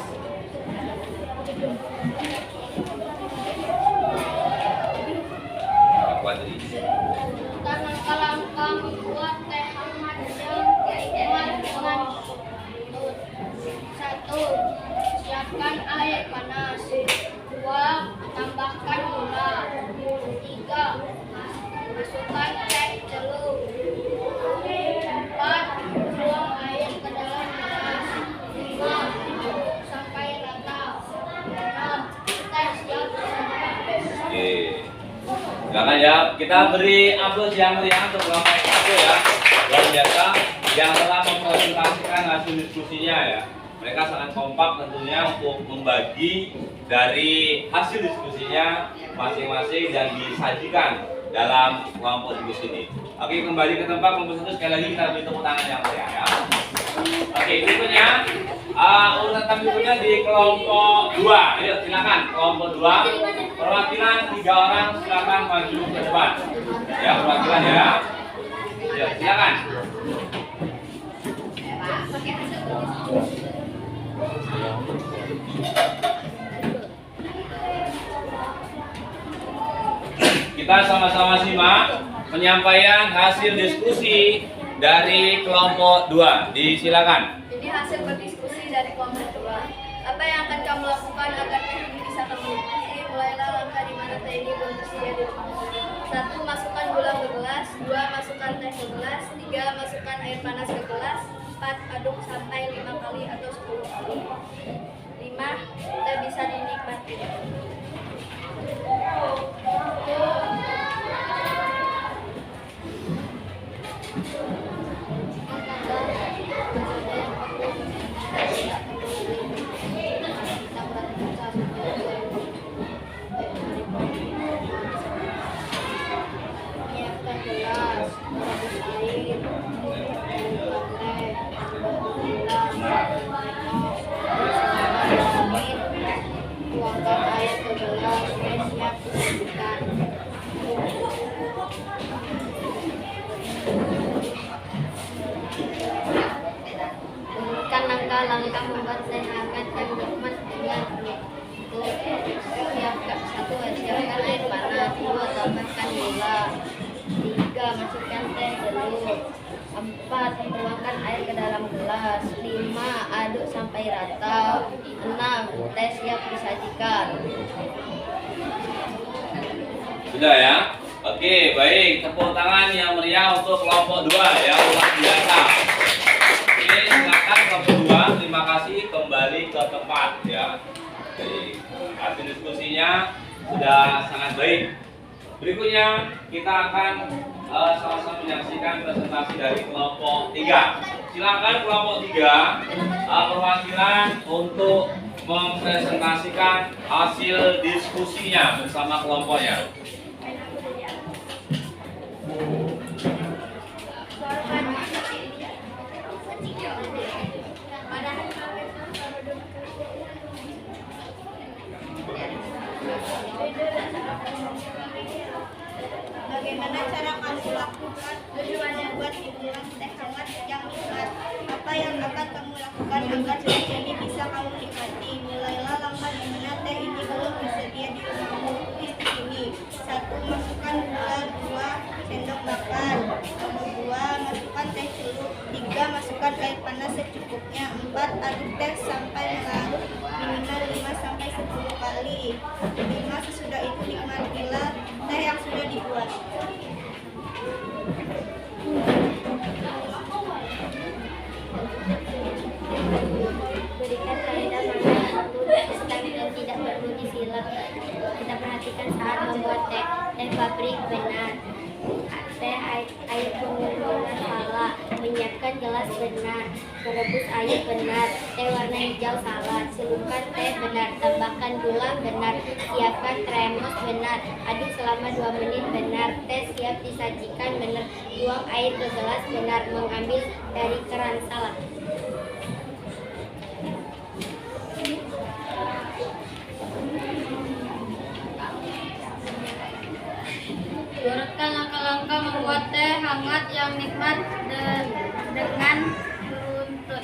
Langkah-langkah membuat teh hangat yang dengan 1. Siapkan air panas. 2. Tambahkan gula. 3. Masukkan teh celup. 4. Tuang air ke dalam gelas. 5. Aduk sampai rata. 6. Teh siap disantap. Oke. Silakan ya, kita beri aplaus yang meriah untuk kelompok 1 ya. Luar biasa yang telah mempresentasikan hasil diskusinya ya. Mereka sangat kompak tentunya untuk membagi dari hasil diskusinya masing-masing dan disajikan dalam kelompok diskusi ini. Oke, kembali ke tempat kelompok 1, sekali lagi kita beri tepuk tangan yang meriah ya. Oke, berikutnya urutan berikutnya di kelompok 2. Ayo silakan kelompok 2. Perwakilan 3 orang silakan maju ke depan. Ya, perwakilan ya. Ya, silakan. Kita sama-sama simak penyampaian hasil diskusi dari kelompok 2. Disilakan. Jadi hasil berdiskusi dari kelompok 2. Apa yang akan kamu lakukan agar teh ini bisa kamu nikmati? Mulailah langkah di mana teh ini belum tersedia di rumahmu. 1. Masukkan gula ke gelas. 2. Masukkan teh ke gelas. 3. Masukkan air panas ke gelas. 4. Aduk sampai 5 kali atau 10 kali. 5. Teh bisa dinikmati. masukkan teh celup. 4. Tuangkan air ke dalam gelas. 5. Aduk sampai rata. 6. Teh siap disajikan. Sudah ya? Oke, baik. Tepuk tangan yang meriah untuk kelompok 2 yang luar biasa. Oke, silakan kelompok 2. Terima kasih, kembali ke tempat ya. Baik. Hasil diskusinya sudah sangat baik. Berikutnya kita akan sama-sama menyaksikan presentasi dari kelompok 3. Silakan kelompok 3 perwakilan untuk mempresentasikan hasil diskusinya bersama kelompoknya. Bagaimana cara kamu lakukan membuat minuman teh hangat yang nikmat? Apa yang akan kamu lakukan agar teh ini bisa kamu nikmati? Mulailah langkah di mana teh ini belum tersedia di rumahmu. Tulis di sini. 1. Masukkan gula 2 sendok makan. Nomor 2. Masukkan teh celup. 3. Masukkan air panas secukupnya. 4. Aduk teh sampai melarut minimal 5 sampai 10 kali. 5. Sesudah itu nikmatilah teh yang sudah dibuat. Berikan kaidah mana perlu disilang dan tidak perlu disilang. Kita perhatikan saat membuat teh. Teh pabrik benar. Teh air pengurungan salah. Menyiapkan gelas benar. Merebus air benar. Teh warna hijau salah. Celupkan teh benar. Tambahkan gula benar. Siapkan termos benar. Aduk selama 2 menit benar. Teh siap disajikan benar. Tuang air ke gelas benar. Mengambil dari keran salah. Urutkan langkah-langkah membuat teh hangat yang nikmat dengan beruntut.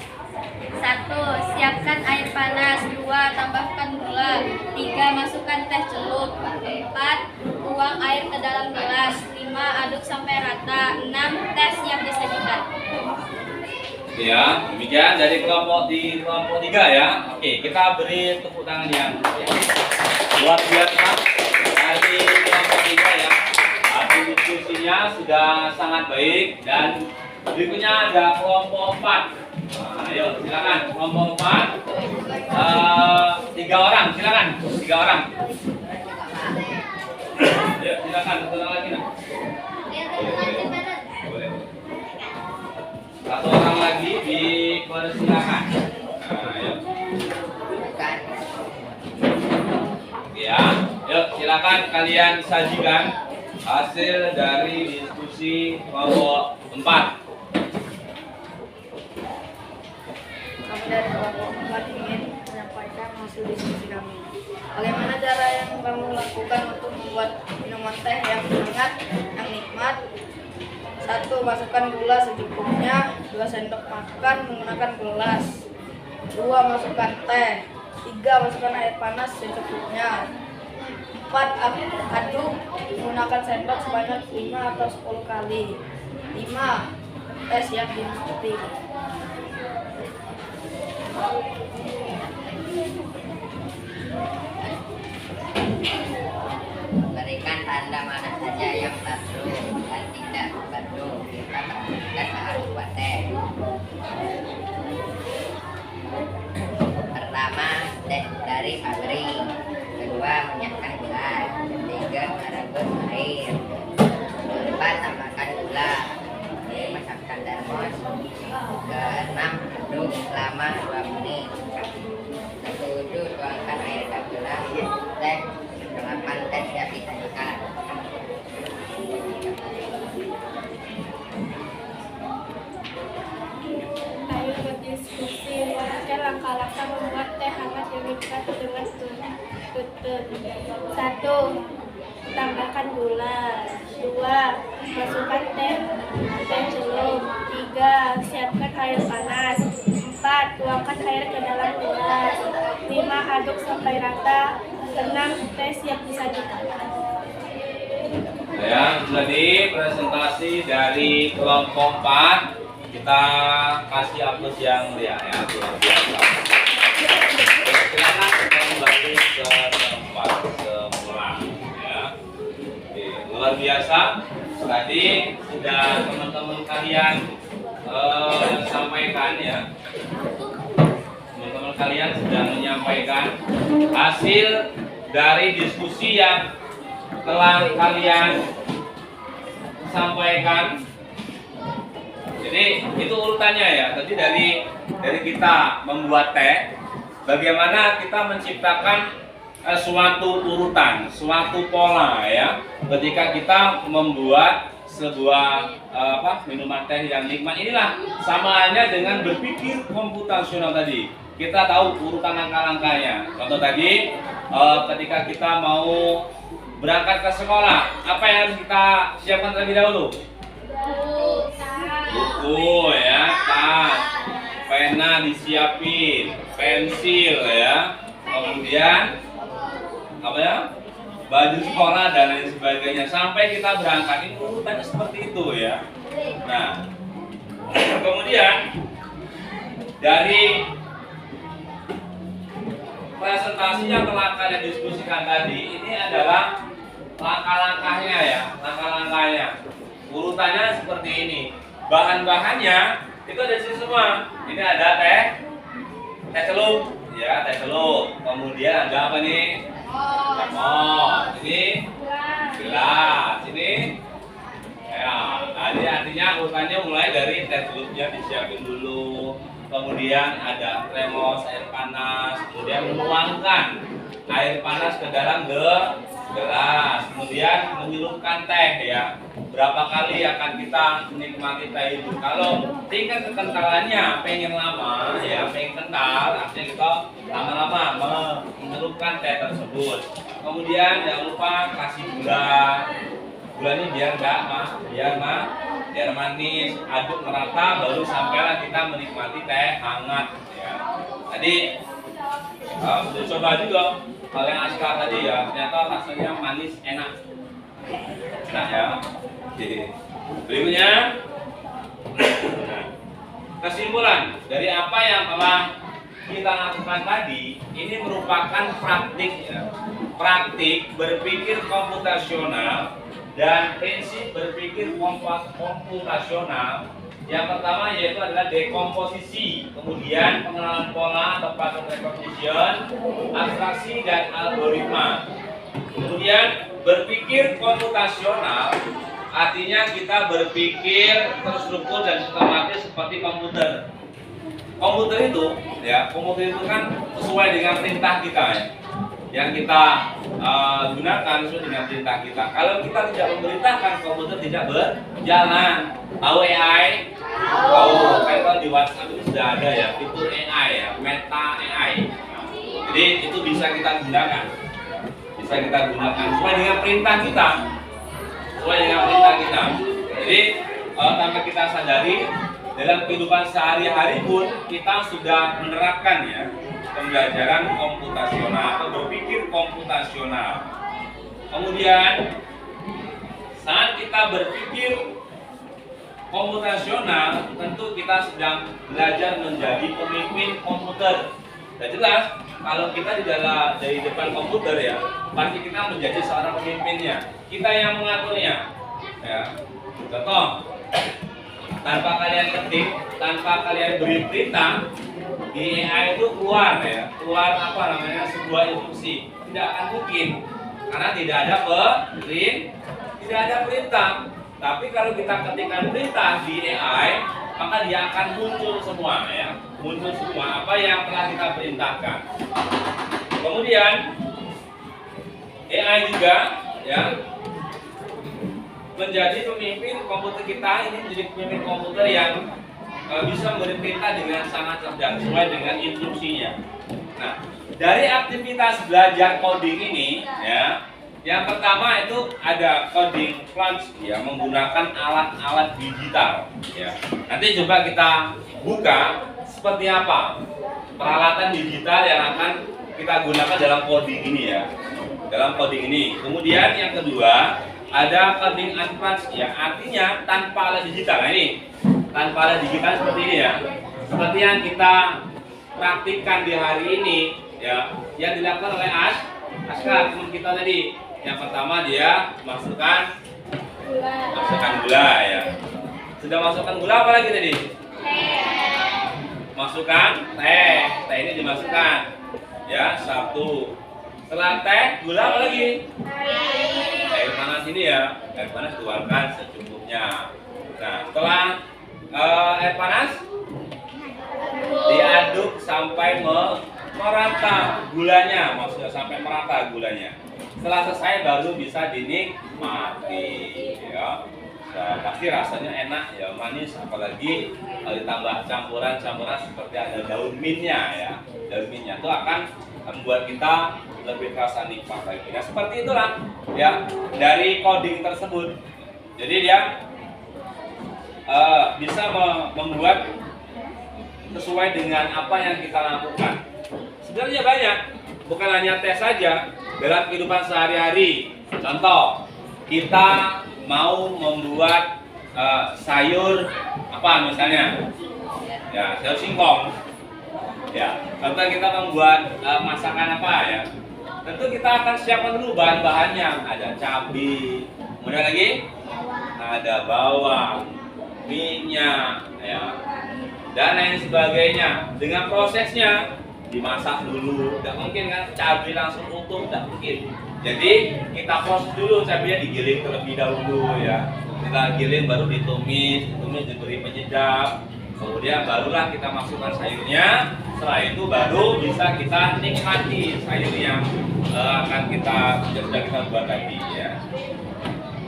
1. Siapkan air panas. 2. Tambahkan gula. 3. Masukkan teh celup. 4. Tuang air ke dalam gelas. 5. Aduk sampai rata. 6. Teh siap disajikan. Ya, demikian dari kelompok 3 ya. Oke, kita beri tepuk tangan yang luar biasa dari kelompok 3 ya. Hasil diskusinya sudah sangat baik dan berikutnya ada kelompok 4. Nah, ayo silakan kelompok 4. 3 orang, silakan 3 orang. Ayo silakan satu orang lagi. Boleh. Satu orang lagi dipersilakan. Nah, ayo. Ya, yuk silakan kalian sajikan hasil dari diskusi kelompok 4. Kami dari kelompok 4 ingin menyampaikan hasil diskusi kami. Bagaimana cara yang kamu lakukan untuk membuat minuman teh yang hangat, yang nikmat? 1. Masukkan gula secukupnya. 2. Sendok makan menggunakan gelas. 2. Masukkan teh. 3. Masukkan air panas secukupnya. 4. Aduk menggunakan sendok sebanyak 5 atau 10 kali. 5. Teh siap dinikmati. Berikan tanda mana saja yang perlu dan tidak perlu kita perhatikan saat buat teh. Pertama, teh dari pabrik. Kedua, menyiapkan gelas. Ketiga, merebus air. Keempat, tambahkan gula. Masukkan termos. Keenam, aduk selama 2 menit. Ketujuh, tuangkan air ke gelas teh. 8. Teh siap disajikan. Ayo berdiskusi, mengajar langkah-langkah membuat teh hangat yang nikmat dengan tutup. 1. Tambahkan gula. 2. Masukkan teh celup. 3. Siapkan air panas. 4. Tuangkan air ke dalam gelas. 5. Aduk sampai rata. 6. Teh siap disajikan. Ya, jadi presentasi dari kelompok 4 kita kasih upload yang ya luar biasa. Silakan kita kembali ke tempat semula ya. Oke, luar biasa. Tadi sudah teman-teman kalian sampaikan ya. Teman-teman kalian sudah menyampaikan hasil dari diskusi yang telah kalian sampaikan. Jadi itu urutannya ya. Tadi dari kita membuat teh, bagaimana kita menciptakan suatu urutan, suatu pola ya. Ketika kita membuat sebuah minuman teh yang nikmat, inilah sama halnya dengan berpikir komputasional tadi. Kita tahu urutan langkah-langkahnya. Contoh tadi ketika kita mau berangkat ke sekolah, apa yang harus kita siapkan terlebih dahulu? Buku ya, tas, pena disiapin, pensil ya, kemudian apa ya, baju sekolah dan lain sebagainya. Sampai kita berangkat, ini urutannya seperti itu ya. Nah, kemudian dari presentasi yang telah kalian diskusikan tadi, ini adalah langkah-langkahnya ya, langkah-langkahnya. Urutannya seperti ini. Bahan-bahannya itu ada di sini semua. Ini ada teh celup, ya teh celup. Kemudian ada apa nih? Lemon. Ini gelas. Ini ya. Jadi artinya urutannya mulai dari teh celupnya disiapin dulu. Kemudian ada termos air panas, kemudian menuangkan air panas ke dalam gelas, kemudian menyelupkan teh ya. Berapa kali akan kita menikmati teh itu? Kalau tingkat kekentalannya pengen lama ya, pengen kental, artinya kita lama-lama menyelupkan teh tersebut. Kemudian jangan lupa kasih gula. Gulanya biar manis, aduk merata, baru sampailah kita menikmati teh hangat ya. Tadi sudah coba juga hal yang Askar tadi ya, ternyata rasanya manis enak. Nah ya. Jadi berikutnya kesimpulan dari apa yang telah kita lakukan tadi, ini merupakan praktik ya. Praktik berpikir komputasional dan prinsip berpikir komputasional. Yang pertama yaitu adalah dekomposisi, kemudian pengenalan pola atau pattern recognition, abstraksi dan algoritma. Kemudian berpikir komputasional artinya kita berpikir terstruktur dan sistematis seperti komputer. Komputer itu kan sesuai dengan perintah kita ya. Yang kita gunakan sesuai dengan perintah kita. Kalau kita tidak memerintahkan, komputer tidak berjalan. Tahu AI? Tahu. Kan kalau di WhatsApp itu sudah ada ya fitur AI ya, Meta AI. Jadi itu bisa kita gunakan. Bisa kita gunakan sesuai dengan perintah kita. Sesuai dengan perintah kita. Jadi tanpa kita sadari dalam kehidupan sehari-hari pun kita sudah menerapkan ya pembelajaran komputasional atau berpikir komputasional. Kemudian saat kita berpikir komputasional, tentu kita sedang belajar menjadi pemimpin komputer. Dan jelas kalau kita di depan komputer ya, pasti kita menjadi seorang pemimpinnya. Kita yang mengaturnya. Ya. Contoh, tanpa kalian ketik, tanpa kalian beri perintah, di AI itu keluar sebuah instruksi. Tidak akan mungkin karena tidak ada perintah. Tapi kalau kita ketikkan perintah di AI, maka dia akan muncul semua ya, muncul semua apa yang telah kita perintahkan. Kemudian AI juga ya menjadi pemimpin komputer kita, ini menjadi pemimpin komputer yang bisa memberi perintah dengan sangat cerdas sesuai dengan instruksinya. Nah, dari aktivitas belajar coding ini ya, yang pertama itu ada coding plunge ya, menggunakan alat-alat digital ya. Nanti coba kita buka seperti apa peralatan digital yang akan kita gunakan dalam coding ini ya. Dalam coding ini. Kemudian yang kedua, ada coding advance ya, artinya tanpa alat digital. Nah ini tanpa alat digital seperti ini ya, seperti yang kita praktikkan di hari ini ya, yang dilakukan oleh Askar teman kita tadi. Yang pertama dia masukkan gula ya. Sudah masukkan gula, apa lagi tadi? Masukkan teh ini dimasukkan ya, satu. Setelah teh, gula apa lagi? Air panas ini ya, air panas keluarkan secukupnya. Nah, setelah air panas diaduk sampai merata gulanya, maksudnya sampai merata gulanya. Setelah selesai baru bisa dinikmati ya. Nah, pasti rasanya enak ya, manis, apalagi ditambah campuran seperti ada daun mintnya ya. Daun mintnya itu akan membuat kita lebih terasa nikmat lagi. Nah, seperti itulah ya dari coding tersebut. Jadi dia bisa membuat sesuai dengan apa yang kita lakukan. Sebenarnya banyak, bukan hanya tes saja. Dalam kehidupan sehari-hari, contoh kita mau membuat sayur apa misalnya ya, sayur singkong ya, contoh kita membuat masakan apa ya, tentu kita akan siapkan dulu bahan-bahannya. Ada cabai, kemudian lagi ada bawang, minyak ya, dan lain sebagainya. Dengan prosesnya dimasak dulu, tidak mungkin kan cabai langsung utuh, tidak mungkin. Jadi kita proses dulu, cabainya digiling terlebih dahulu ya. Kita giling baru ditumis diberi penyedap. Kemudian barulah kita masukkan sayurnya. Setelah itu baru bisa kita nikmati sayur yang akan sudah kita buat tadi ya.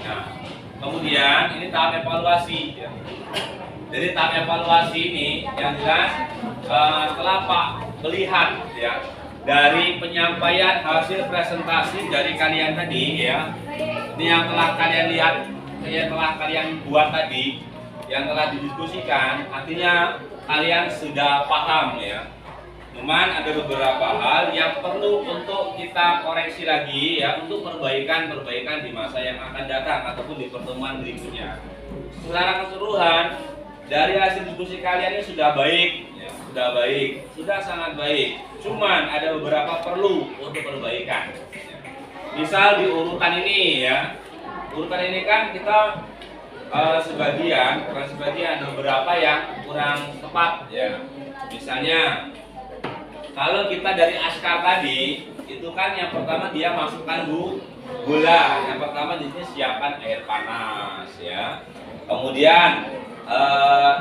Nah, kemudian ini tahap evaluasi ya. Jadi tahap evaluasi ini yang jelas setelah Pak melihat ya dari penyampaian hasil presentasi dari kalian tadi ya, ini yang telah kalian lihat, yang telah kalian buat tadi, yang telah didiskusikan, artinya kalian sudah paham ya. Cuman ada beberapa hal yang perlu untuk kita koreksi lagi ya, untuk perbaikan di masa yang akan datang ataupun di pertemuan berikutnya. Secara keseluruhan dari hasil diskusi kalian ini sudah baik. Sudah sangat baik. Cuman ada beberapa perlu untuk perbaikan. Misal di urutan ini ya, urutan ini kan kita sebagian ada beberapa yang kurang tepat ya. Misalnya kalau kita dari Askar tadi itu kan yang pertama dia masukkan gula. Yang pertama di sini siapkan air panas ya. Kemudian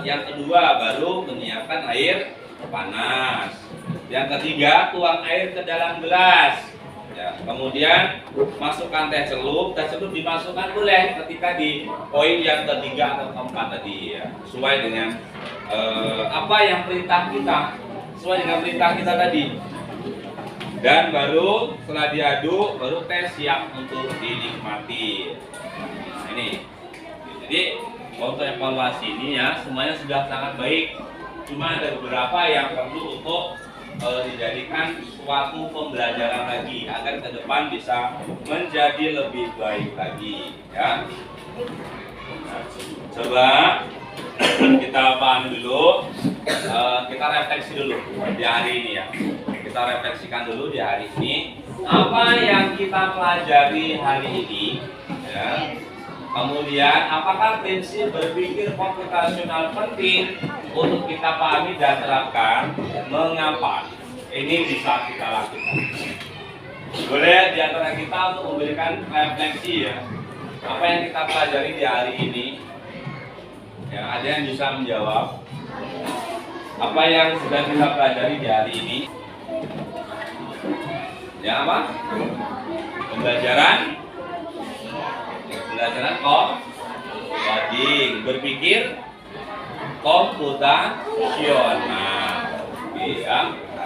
yang kedua baru menyiapkan air panas. Yang ketiga tuang air ke dalam gelas ya. Kemudian masukkan teh celup dimasukkan boleh ketika di poin yang ketiga atau keempat tadi ya, sesuai dengan apa yang perintah kita tadi. Dan baru setelah diaduk baru teh siap untuk dinikmati. Nah, ini jadi untuk evaluasi ini ya, semuanya sudah sangat baik. Cuma ada beberapa yang perlu untuk dijadikan suatu pembelajaran lagi agar ke depan bisa menjadi lebih baik lagi ya. Nah, coba kita pahami dulu, kita refleksi dulu di hari ini ya. Kita refleksikan dulu di hari ini apa yang kita pelajari hari ini ya. Kemudian, apakah prinsip berpikir komputasional penting untuk kita pahami dan terapkan? Mengapa ini bisa kita lakukan? Boleh di antara kita untuk memberikan refleksi ya, apa yang kita pelajari di hari ini? Ya, ada yang bisa menjawab? Apa yang sudah kita pelajari di hari ini? Ya apa? Pembelajaran coding, berpikir komputasional. Ya,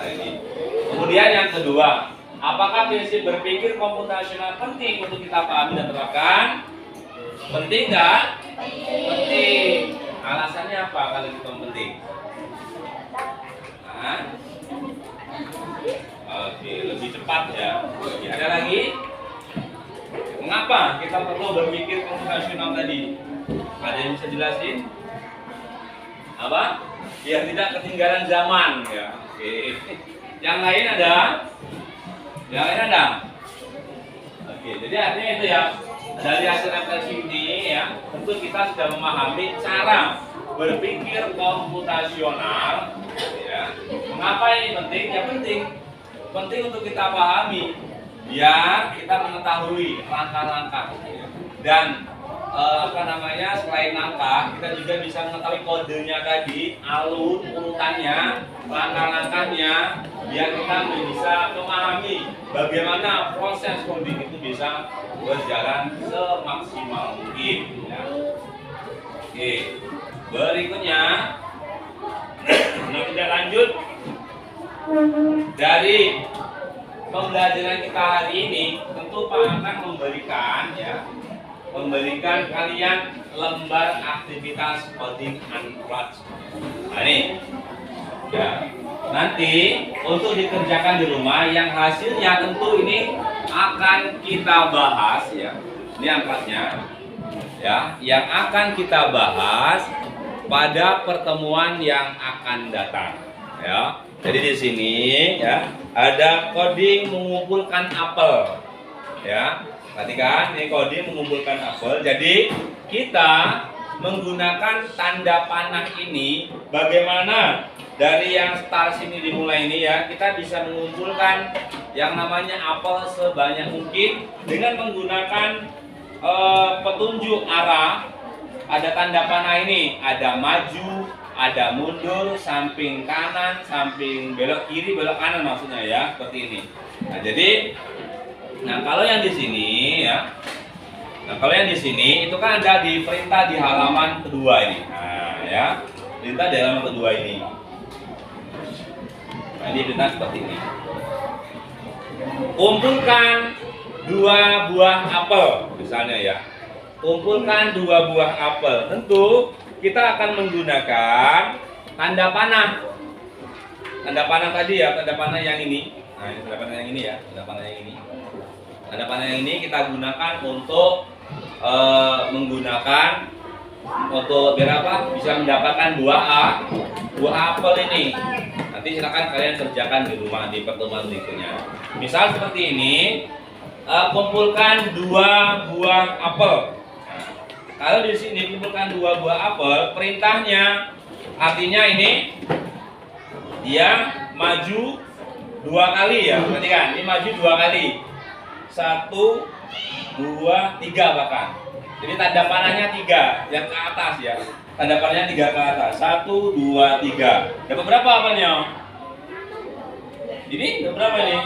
ini. Kemudian yang kedua, apakah prinsip berpikir komputasional penting untuk kita pahami dan terapkan? Penting nggak? Penting. Alasannya apa kalau itu penting? Nah, oke, lebih cepat ya. Ada lagi? Mengapa Mengapa kita perlu berpikir komputasional tadi? Ada yang bisa jelasin? Apa? Biar tidak ketinggalan zaman ya. Oke. Yang lain ada? Yang lain ada? Oke, jadi artinya itu ya. Dari hasil refleksi ini ya, tentu kita sudah memahami cara berpikir komputasional ya. Mengapa ini penting? Ya penting untuk kita pahami biar kita mengetahui langkah-langkah ya. Dan selain langkah kita juga bisa mengetahui kodenya tadi, alur urutannya, langkah-langkahnya, biar kita bisa memahami bagaimana proses coding itu bisa berjalan semaksimal mungkin ya. Oke, berikutnya kita lanjut dari pembelajaran kita hari ini. Tentu Pak akan memberikan kalian lembar aktivitas coding unplugged. Nah ini ya, nanti untuk dikerjakan di rumah, yang hasilnya tentu ini akan kita bahas ya. Ini angkatnya ya, yang akan kita bahas pada pertemuan yang akan datang ya. Jadi di sini ya ada coding mengumpulkan apel ya. Perhatikan, ini coding mengumpulkan apel. Jadi kita menggunakan tanda panah ini, bagaimana dari yang start sini dimulai ini ya, kita bisa mengumpulkan yang namanya apel sebanyak mungkin dengan menggunakan petunjuk arah. Ada tanda panah ini, ada maju, ada mundur, samping kanan, samping belok kiri, belok kanan maksudnya ya, seperti ini. Nah, jadi kalau yang di sini ya, kalau yang di sini itu kan ada di perintah di halaman kedua ini. Nah, ya, perintah di halaman kedua ini. Nah, ini perintah seperti ini. Kumpulkan 2 buah apel, misalnya ya. Kumpulkan 2 buah apel. Tentu kita akan menggunakan tanda panah. Tanda panah tadi ya, tanda panah yang ini. Nah, ini tanda panah yang ini ya, tanda panah yang ini. Tanda panah yang ini kita gunakan untuk biar apa? Bisa mendapatkan buah apel ini. Nanti silakan kalian kerjakan di rumah di pertemuan berikutnya. Misal seperti ini, kumpulkan 2 buah apel. Nah, kalau di sini kumpulkan 2 buah apel, perintahnya artinya ini dia maju 2 kali ya. Perhatikan, ini maju 2 kali. 1, 2, 3 bahkan. Jadi tanda panahnya 3 yang ke atas ya. Tanda panahnya 3 ke atas. 1, 2, 3. Dapat berapa apelnya? Ini dapat berapa ini?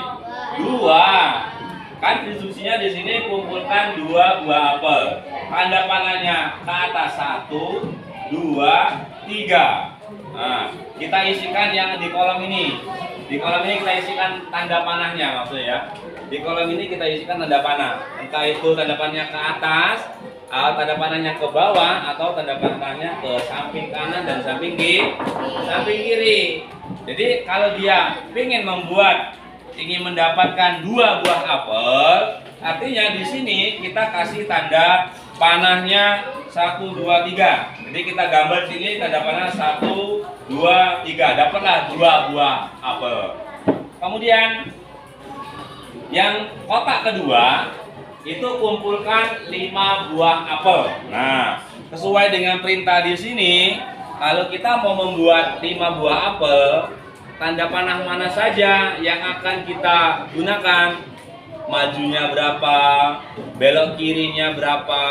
2. Kan instruksinya di sini kumpulkan 2 buah apel. Tanda panahnya ke atas 1, 2, 3. Nah, kita isikan yang di kolom ini. Di kolom ini kita isikan tanda panahnya maksudnya ya. Di kolom ini kita isikan tanda panah. Entah itu tanda panahnya ke atas, atau tanda panahnya ke bawah, atau tanda panahnya ke samping kanan dan samping kiri. Jadi kalau dia ingin mendapatkan 2 buah apel, artinya di sini kita kasih tanda panahnya 1, 2, 3. Jadi kita gambar sini tanda panah 1, 2, 3. Dapatlah 2 buah apel. Kemudian yang kotak kedua itu kumpulkan 5 buah apel. Nah, sesuai dengan perintah di sini, kalau kita mau membuat 5 buah apel, tanda panah mana saja yang akan kita gunakan? Majunya berapa, belok kirinya berapa,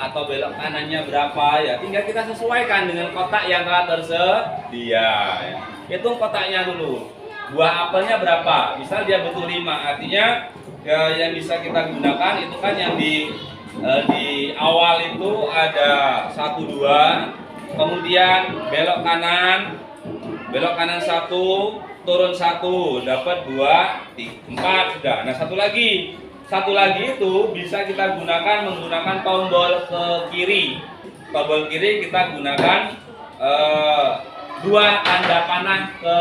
atau belok kanannya berapa ya, tinggal kita sesuaikan dengan kotak yang telah tersedia ya. Hitung kotaknya dulu, buah apelnya berapa, misal dia butuh 5, artinya ya, yang bisa kita gunakan itu kan yang di awal itu ada 1, 2, kemudian belok kanan 1, turun 1, dapat 2, 4 sudah. Nah, satu lagi itu bisa kita gunakan menggunakan tombol ke kiri. Tombol kiri kita gunakan 2 tanda panah ke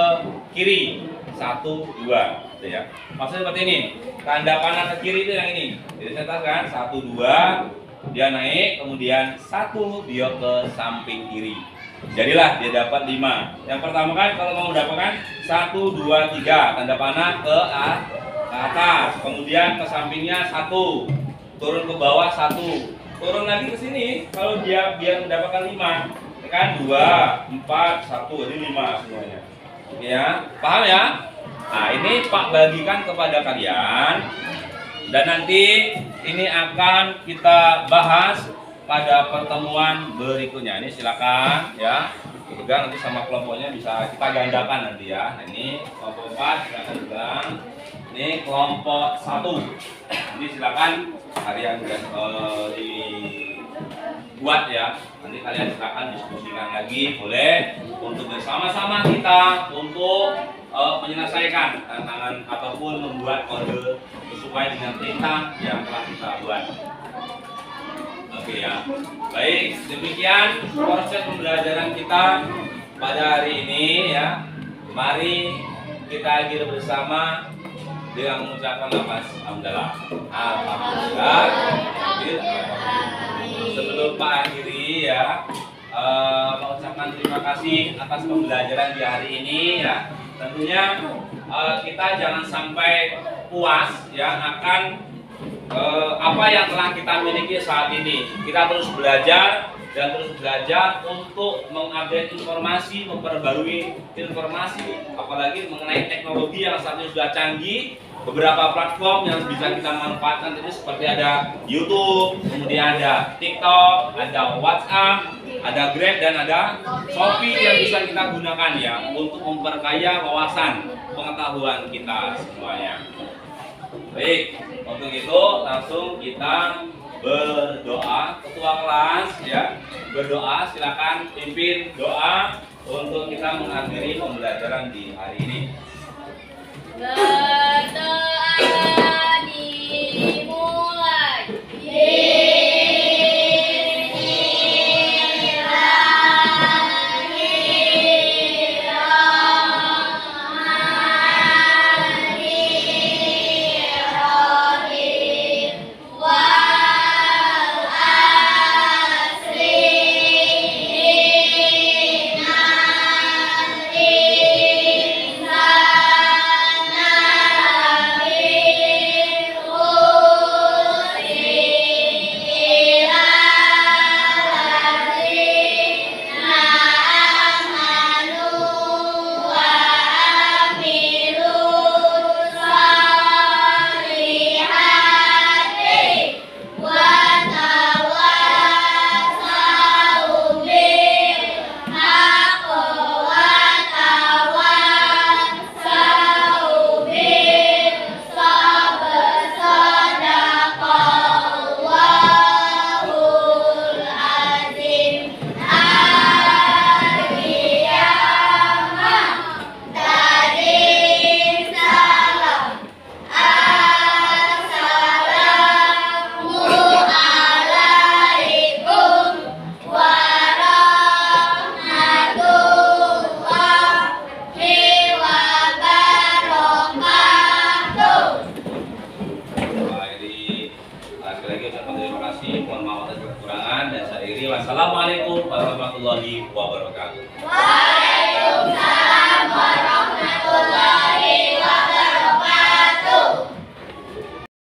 kiri, 1, 2. gitu ya. Maksudnya seperti ini, tanda panah ke kiri itu yang ini. Jadi saya katakan 1, 2, dia naik, kemudian 1 dia ke samping kiri. Jadilah dia dapat 5. Yang pertama kan kalau mau mendapatkan 1, 2, 3, tanda panah ke atas, kemudian ke sampingnya 1, turun ke bawah 1, turun lagi ke sini. Kalau dia biar mendapatkan 5, kan 2, 4, 1, jadi 5 semuanya. Oke ya, paham ya? Nah ini Pak bagikan kepada kalian dan nanti ini akan kita bahas pada pertemuan berikutnya. Ini silakan ya, pegang nanti sama kelompoknya bisa kita gandakan nanti ya. Nah, ini kelompok 4 silakan pegang. Ini kelompok 1. Ini silakan kalian dibuat ya. Nanti kalian silakan diskusikan lagi, boleh untuk bersama-sama kita untuk menyelesaikan tantangan ataupun membuat kode sesuai dengan perintah yang telah kita buat. Oke ya. Baik, demikian proses pembelajaran kita pada hari ini ya. Mari kita akhiri bersama dengan mengucapkan lafaz hamdalah. Alhamdulillah. Sebelum Pak akhiri ya, mengucapkan terima kasih atas pembelajaran di hari ini ya. Tentunya kita jangan sampai puas ya akan apa yang telah kita miliki saat ini. Kita terus belajar dan terus belajar untuk mengupdate informasi, memperbarui informasi, apalagi mengenai teknologi yang saat ini sudah canggih. Beberapa platform yang bisa kita manfaatkan itu seperti ada YouTube, kemudian ada TikTok, ada WhatsApp, ada Grab dan ada Shopee yang bisa kita gunakan ya untuk memperkaya wawasan pengetahuan kita semuanya. Baik, untuk itu langsung kita berdoa. Ketua kelas ya berdoa, silakan pimpin doa untuk kita mengakhiri pembelajaran di hari ini. Berdoa